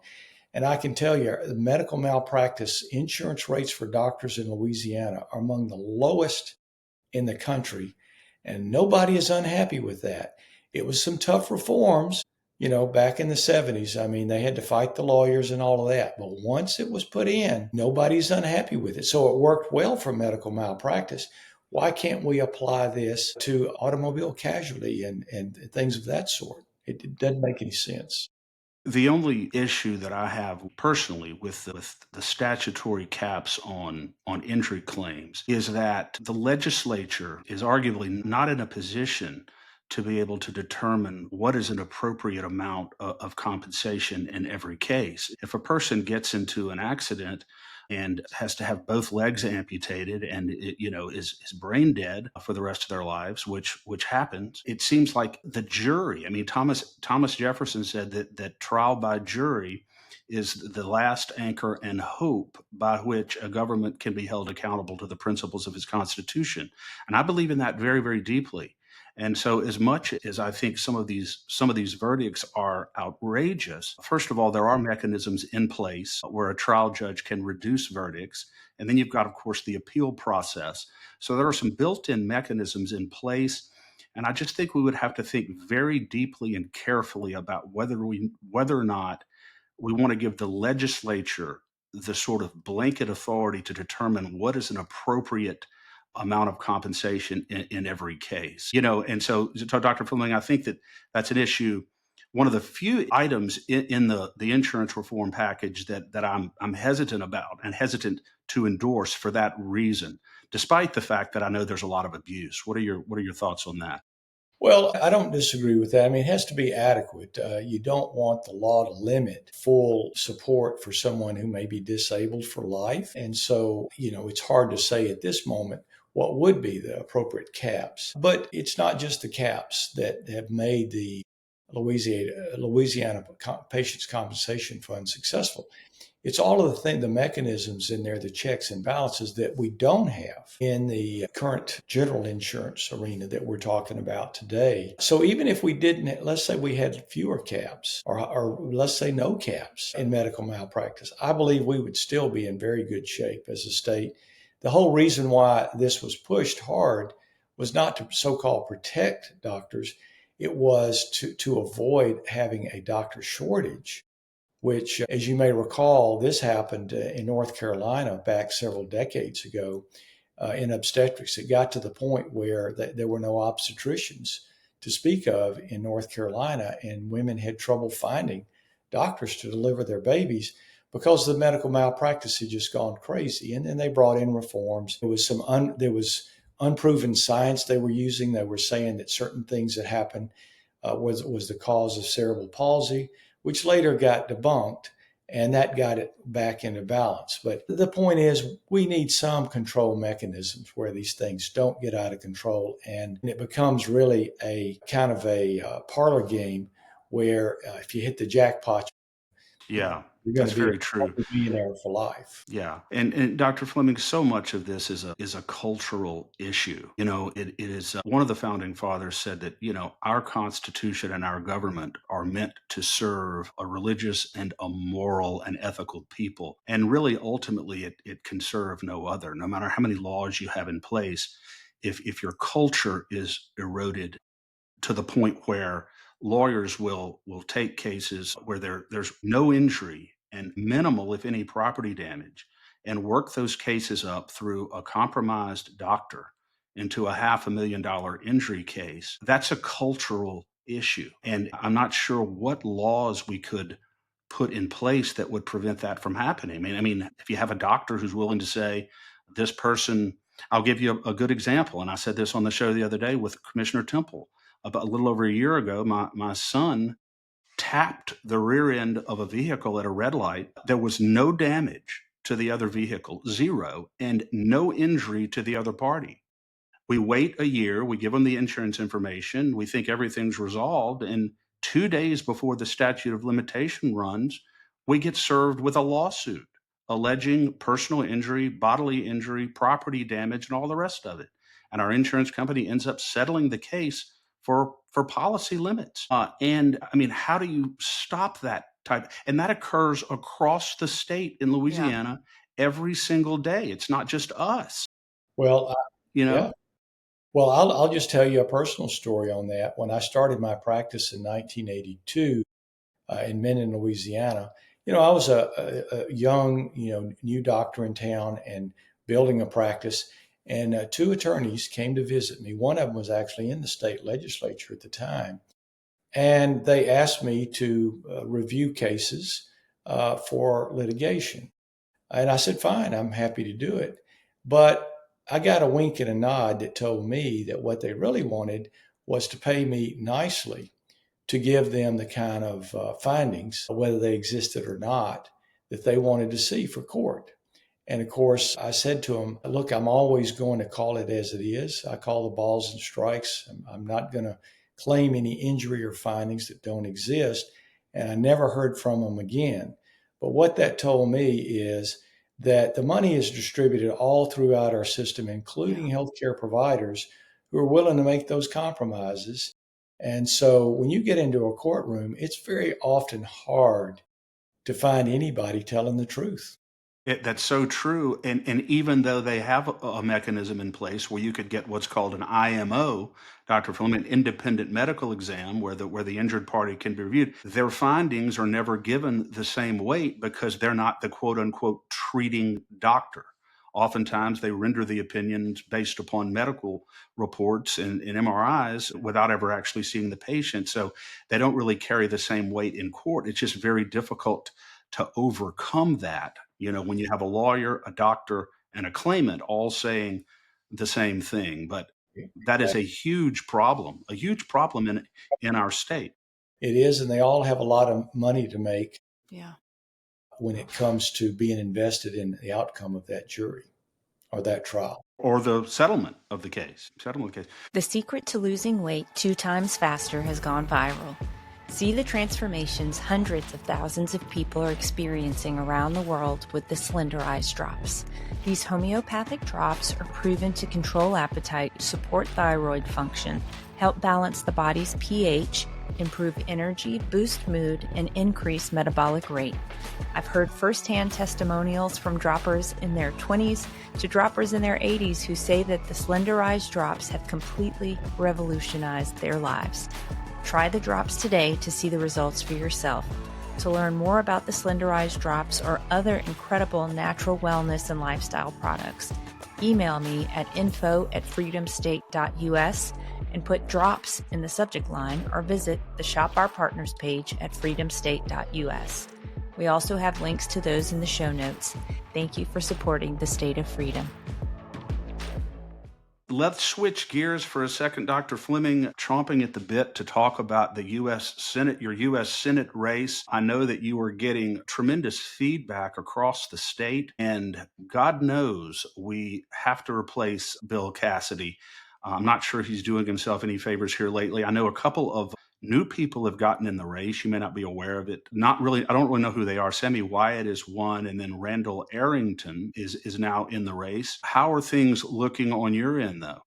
And I can tell you, the medical malpractice insurance rates for doctors in Louisiana are among the lowest in the country. And nobody is unhappy with that. It was some tough reforms, back in the 70s. I mean, they had to fight the lawyers and all of that. But once it was put in, nobody's unhappy with it. So it worked well for medical malpractice. Why can't we apply this to automobile casualty and things of that sort? It doesn't make any sense. The only issue that I have personally with the statutory caps on injury claims is that the legislature is arguably not in a position to be able to determine what is an appropriate amount of compensation in every case. If a person gets into an accident and has to have both legs amputated and is brain dead for the rest of their lives, which happens, it seems like the jury. I mean, Thomas Jefferson said that trial by jury is the last anchor and hope by which a government can be held accountable to the principles of its constitution. And I believe in that very, very deeply. And so, as much as I think some of these verdicts are outrageous, first of all, there are mechanisms in place where a trial judge can reduce verdicts. And then you've got, of course, the appeal process. So there are some built-in mechanisms in place. And I just think we would have to think very deeply and carefully about whether or not we want to give the legislature the sort of blanket authority to determine what is an appropriate amount of compensation in every case. And so Dr. Fleming, I think that's an issue. One of the few items in the insurance reform package that I'm hesitant about and hesitant to endorse for that reason, despite the fact that I know there's a lot of abuse. What are your thoughts on that? Well, I don't disagree with that. I mean, it has to be adequate. You don't want the law to limit full support for someone who may be disabled for life. And so, it's hard to say at this moment what would be the appropriate caps. But it's not just the caps that have made the Louisiana Patients Compensation Fund successful. It's all of the mechanisms in there, the checks and balances that we don't have in the current general insurance arena that we're talking about today. So even if we didn't, let's say we had fewer caps or let's say no caps in medical malpractice, I believe we would still be in very good shape as a state. The whole reason why this was pushed hard was not to so-called protect doctors. It was to avoid having a doctor shortage, which, as you may recall, this happened in North Carolina back several decades ago in obstetrics. It got to the point where there were no obstetricians to speak of in North Carolina, and women had trouble finding doctors to deliver their babies because the medical malpractice had just gone crazy. And then they brought in reforms. There was unproven science they were using. They were saying that certain things that happened was the cause of cerebral palsy, which later got debunked, and that got it back into balance. But the point is, we need some control mechanisms where these things don't get out of control, and it becomes really a kind of a parlor game where if you hit the jackpot, Yeah, you're going that's to be very a true. millionaire for life. Yeah. And Dr. Fleming, so much of this is a cultural issue. It is one of the founding fathers said that, our Constitution and our government are meant to serve a religious and a moral and ethical people. And really, ultimately, it can serve no other. No matter how many laws you have in place, if your culture is eroded to the point where lawyers will take cases where there's no injury and minimal, if any, property damage, and work those cases up through a compromised doctor into a $500,000 injury case. That's a cultural issue. And I'm not sure what laws we could put in place that would prevent that from happening. I mean, if you have a doctor who's willing to say, this person, I'll give you a good example. And I said this on the show the other day with Commissioner Temple. About a little over a year ago, my son tapped the rear end of a vehicle at a red light. There was no damage to the other vehicle, zero, and no injury to the other party. We wait a year, we give them the insurance information, we think everything's resolved, and 2 days before the statute of limitation runs, we get served with a lawsuit alleging personal injury, bodily injury, property damage, and all the rest of it. And our insurance company ends up settling the case for policy limits. And I mean, how do you stop that type? And that occurs across the state in Louisiana every single day. It's not just us, Well, you yeah. know? Well, I'll just tell you a personal story on that. When I started my practice in 1982 in Minden, Louisiana, I was a young, new doctor in town and building a practice. And two attorneys came to visit me. One of them was actually in the state legislature at the time. And they asked me to review cases for litigation. And I said, fine, I'm happy to do it. But I got a wink and a nod that told me that what they really wanted was to pay me nicely to give them the kind of findings, whether they existed or not, that they wanted to see for court. And of course, I said to them, look, I'm always going to call it as it is. I call the balls and strikes. I'm not going to claim any injury or findings that don't exist. And I never heard from them again. But what that told me is that the money is distributed all throughout our system, including healthcare providers who are willing to make those compromises. And so when you get into a courtroom, it's very often hard to find anybody telling the truth. That's so true. And even though they have a mechanism in place where you could get what's called an IMO, Dr. Fleming, independent medical exam, where the injured party can be reviewed, their findings are never given the same weight because they're not the quote unquote treating doctor. Oftentimes they render the opinions based upon medical reports and MRIs without ever actually seeing the patient. So they don't really carry the same weight in court. It's just very difficult to overcome that. When you have a lawyer, a doctor, and a claimant all saying the same thing. But that is a huge problem in our state. It is, and they all have a lot of money to make Yeah. when it comes to being invested in the outcome of that jury or that trial. Or the settlement of the case. The secret to losing weight 2 times faster has gone viral. See the transformations hundreds of thousands of people are experiencing around the world with the Slender Eyes drops. These homeopathic drops are proven to control appetite, support thyroid function, help balance the body's pH, improve energy, boost mood, and increase metabolic rate. I've heard firsthand testimonials from droppers in their 20s to droppers in their 80s who say that the Slender Eyes drops have completely revolutionized their lives. Try the drops today to see the results for yourself. To learn more about the Slender Eyes drops or other incredible natural wellness and lifestyle products, email me at info@freedomstate.us and put drops in the subject line or visit the Shop Our Partners page at freedomstate.us. We also have links to those in the show notes. Thank you for supporting the state of freedom. Let's switch gears for a second, Dr. Fleming, chomping at the bit to talk about the U.S. Senate, your U.S. Senate race. I know that you are getting tremendous feedback across the state, and God knows we have to replace Bill Cassidy. I'm not sure he's doing himself any favors here lately. I know a couple of new people have gotten in the race. You may not be aware of it. I don't really know who they are. Sammy Wyatt is one, and then Randall Arrington is now in the race. How are things looking on your end, though?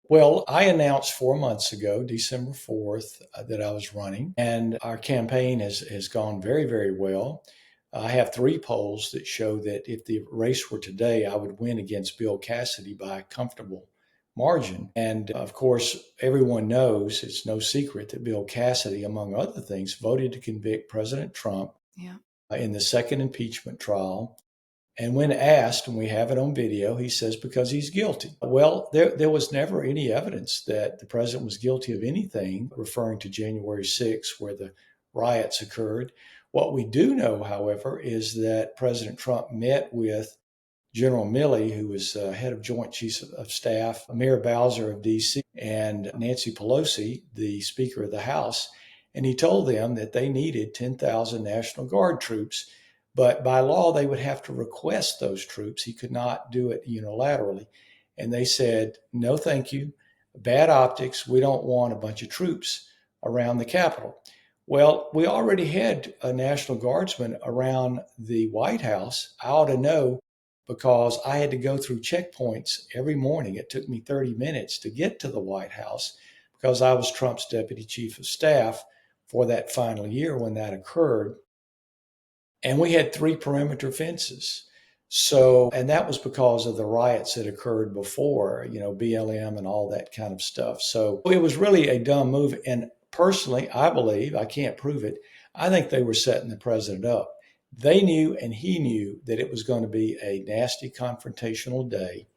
Well, I announced 4 months ago, December 4th, that I was running, and our campaign has gone very, very well. I have 3 polls that show that if the race were today, I would win against Bill Cassidy by a comfortable margin. And of course, everyone knows it's no secret that Bill Cassidy, among other things, voted to convict President Trump in the second impeachment trial. And when asked, and we have it on video, he says because he's guilty. Well, there was never any evidence that the president was guilty of anything referring to January 6th, where the riots occurred. What we do know, however, is that President Trump met with General Milley, who was head of Joint Chiefs of Staff, Mayor Bowser of D.C., and Nancy Pelosi, the Speaker of the House. And he told them that they needed 10,000 National Guard troops, but by law, they would have to request those troops. He could not do it unilaterally. And they said, no, thank you. Bad optics. We don't want a bunch of troops around the Capitol. Well, we already had a National Guardsman around the White House. I ought to know because I had to go through checkpoints every morning. It took me 30 minutes to get to the White House because I was Trump's deputy chief of staff for that final year when that occurred. And we had 3 perimeter fences. So, and that was because of the riots that occurred before, BLM and all that kind of stuff. So it was really a dumb move. And personally, I believe, I can't prove it, I think they were setting the president up. They knew and he knew that it was going to be a nasty confrontational day.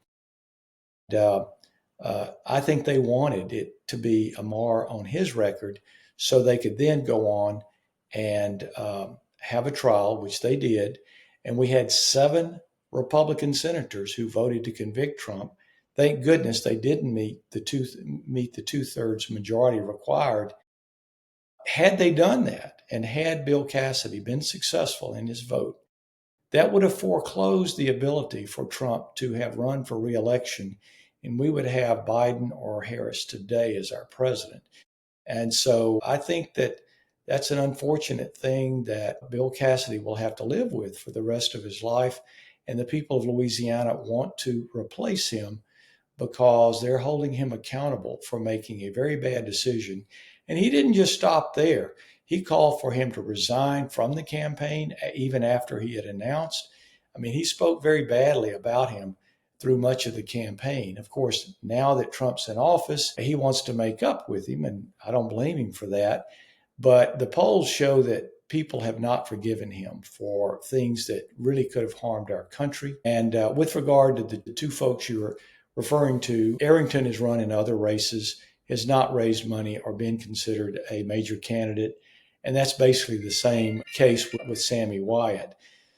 I think they wanted it to be a mar on his record so they could then go on and have a trial, which they did. And we had 7 Republican senators who voted to convict Trump. Thank goodness they didn't meet the 2/3 majority required. Had they done that, and had Bill Cassidy been successful in his vote, that would have foreclosed the ability for Trump to have run for re-election, and we would have Biden or Harris today as our president. And so I think that that's an unfortunate thing that Bill Cassidy will have to live with for the rest of his life. And the people of Louisiana want to replace him because they're holding him accountable for making a very bad decision. And he didn't just stop there. He called for him to resign from the campaign even after he had announced. I mean, he spoke very badly about him through much of the campaign. Of course, now that Trump's in office, he wants to make up with him, and I don't blame him for that. But the polls show that people have not forgiven him for things that really could have harmed our country. And with regard to the 2 folks you were referring to, Arrington has run in other races, has not raised money or been considered a major candidate. And that's basically the same case with Sammy Wyatt.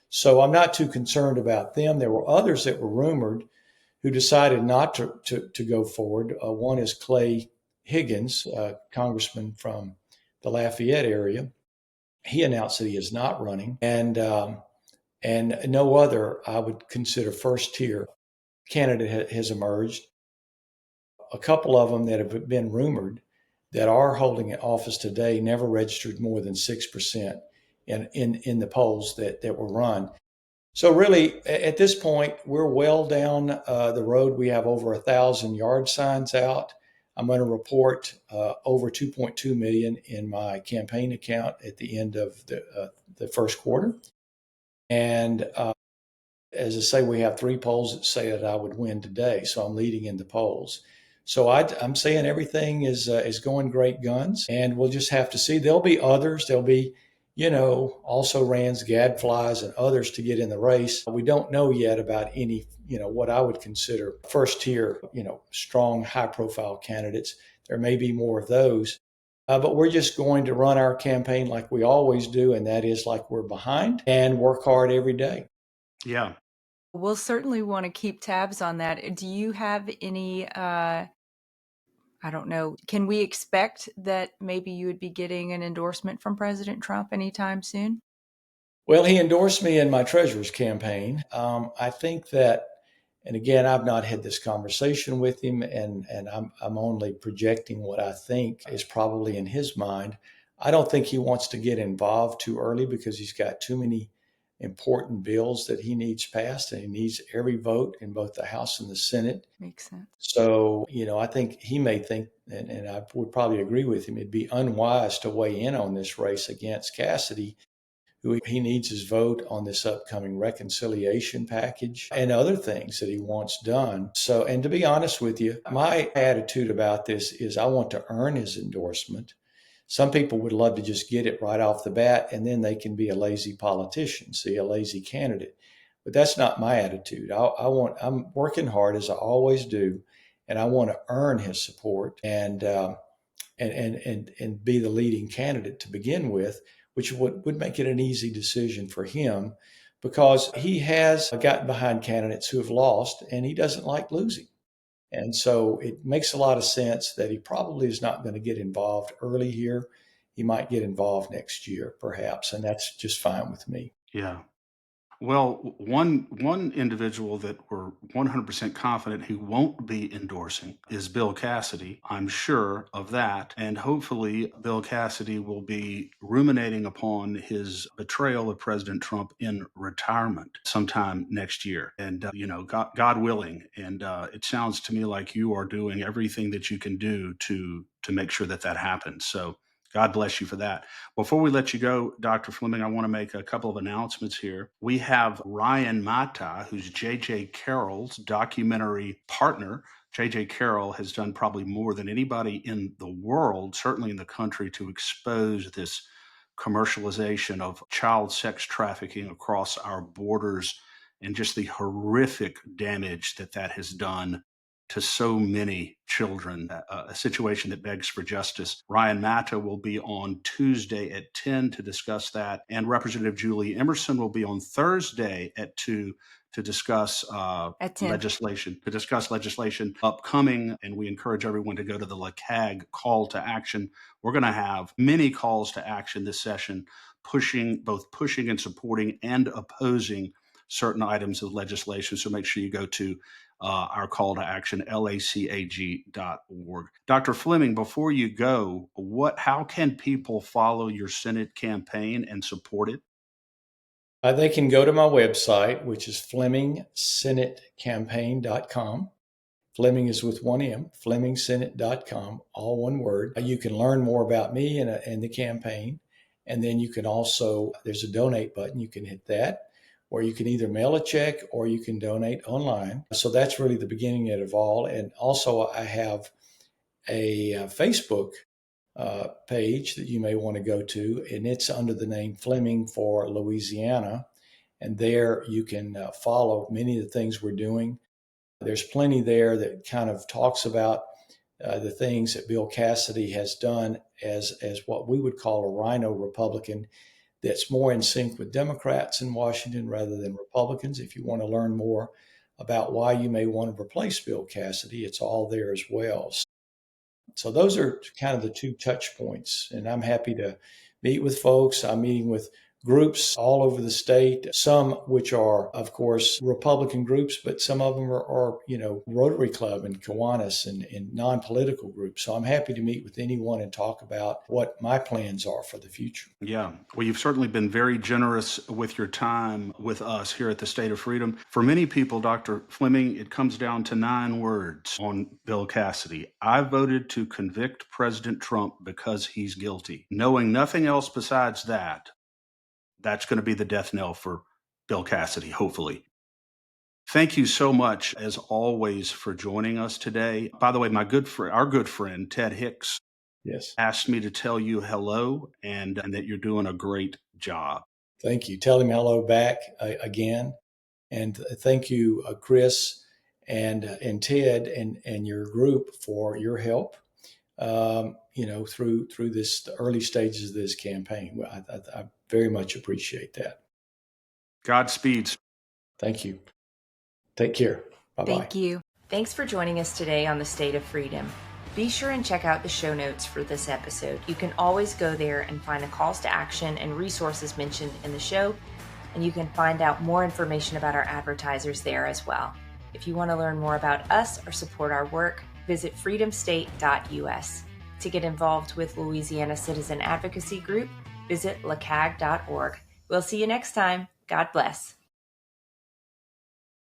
So I'm not too concerned about them. There were others that were rumored who decided not to go forward. One is Clay Higgins, congressman from the Lafayette area. He announced that he is not running. And no other, I would consider first tier candidate has emerged. A couple of them that have been rumored that are holding office today never registered more than 6% in the polls that were run. So really, at this point, we're well down the road. We have over 1,000 yard signs out. I'm going to report over 2.2 million in my campaign account at the end of the first quarter. And as I say, we have 3 polls that say that I would win today. So I'm leading in the polls. So I'm saying everything is going great guns, and we'll just have to see. There'll be others. There'll be, also rans, gadflies, and others to get in the race. We don't know yet about any, what I would consider first tier, strong, high profile candidates. There may be more of those, but we're just going to run our campaign like we always do, and that is like we're behind and work hard every day. Yeah. We'll certainly want to keep tabs on that. Do you have any, I don't know, can we expect that maybe you would be getting an endorsement from President Trump anytime soon? Well, he endorsed me in my treasurer's campaign. I think that, and again, I've not had this conversation with him, and I'm only projecting what I think is probably in his mind. I don't think he wants to get involved too early because he's got too many important bills that he needs passed, and he needs every vote in both the House and the Senate. Makes sense. So, I think he may think, and I would probably agree with him, it'd be unwise to weigh in on this race against Cassidy, who he needs his vote on this upcoming reconciliation package and other things that he wants done. So, and to be honest with you, my attitude about this is I want to earn his endorsement. Some people would love to just get it right off the bat, and then they can be a lazy politician, see, a lazy candidate. But that's not my attitude. I'm working hard as I always do, and I want to earn his support and be the leading candidate to begin with, which would make it an easy decision for him because he has gotten behind candidates who have lost, and he doesn't like losing. And so it makes a lot of sense that he probably is not going to get involved early here. he might get involved next year, perhaps, and that's just fine with me. Yeah. Well, one individual that we're 100% confident he won't be endorsing is Bill Cassidy. I'm sure of that. And hopefully, Bill Cassidy will be ruminating upon his betrayal of President Trump in retirement sometime next year. And, God willing. And it sounds to me like you are doing everything that you can do to make sure that happens. So God bless you for that. Before we let you go, Dr. Fleming, I want to make a couple of announcements here. We have Ryan Mata, who's J.J. Carroll's documentary partner. J.J. Carroll has done probably more than anybody in the world, certainly in the country, to expose this commercialization of child sex trafficking across our borders and just the horrific damage that has done to so many children, a situation that begs for justice. Ryan Mata will be on Tuesday at 10 to discuss that, and Representative Julie Emerson will be on Thursday at 2 to discuss legislation upcoming, and we encourage everyone to go to the LACAG call to action. We're going to have many calls to action this session, both pushing and supporting and opposing certain items of legislation. So make sure you go to our call to action, lacag.org. Dr. Fleming, before you go, how can people follow your Senate campaign and support it? They can go to my website, which is FlemingSenateCampaign.com. Fleming is with one M, FlemingSenate.com, all one word. You can learn more about me and the campaign. And then you can also, there's a donate button, you can hit that, or you can either mail a check or you can donate online. So that's really the beginning of it all. And also I have a Facebook page that you may want to go to, and it's under the name Fleming for Louisiana. And there you can follow many of the things we're doing. There's plenty there that kind of talks about the things that Bill Cassidy has done as what we would call a rhino Republican, that's more in sync with Democrats in Washington rather than Republicans. If you want to learn more about why you may want to replace Bill Cassidy, it's all there as well. So those are kind of the two touch points, and I'm happy to meet with folks. I'm meeting with groups all over the state, some which are, of course, Republican groups, but some of them are Rotary Club and Kiwanis and non-political groups. So I'm happy to meet with anyone and talk about what my plans are for the future. Yeah. Well, you've certainly been very generous with your time with us here at the State of Freedom. For many people, Dr. Fleming, it comes down to 9 words on Bill Cassidy. I voted to convict President Trump because he's guilty. Knowing nothing else besides that, that's going to be the death knell for Bill Cassidy, hopefully. Thank you so much, as always, for joining us today. By the way, our good friend, Ted Hicks, asked me to tell you hello and that you're doing a great job. Thank you. Tell him hello back again. And thank you, Chris and Ted and your group for your help. Through this early stages of this campaign. I very much appreciate that. Godspeed. Thank you. Take care. Bye-bye. Thank you. Thanks for joining us today on the State of Freedom. Be sure and check out the show notes for this episode. You can always go there and find the calls to action and resources mentioned in the show, and you can find out more information about our advertisers there as well. If you want to learn more about us or support our work, visit freedomstate.us. To get involved with Louisiana Citizen Advocacy Group, visit lacag.org. We'll see you next time. God bless.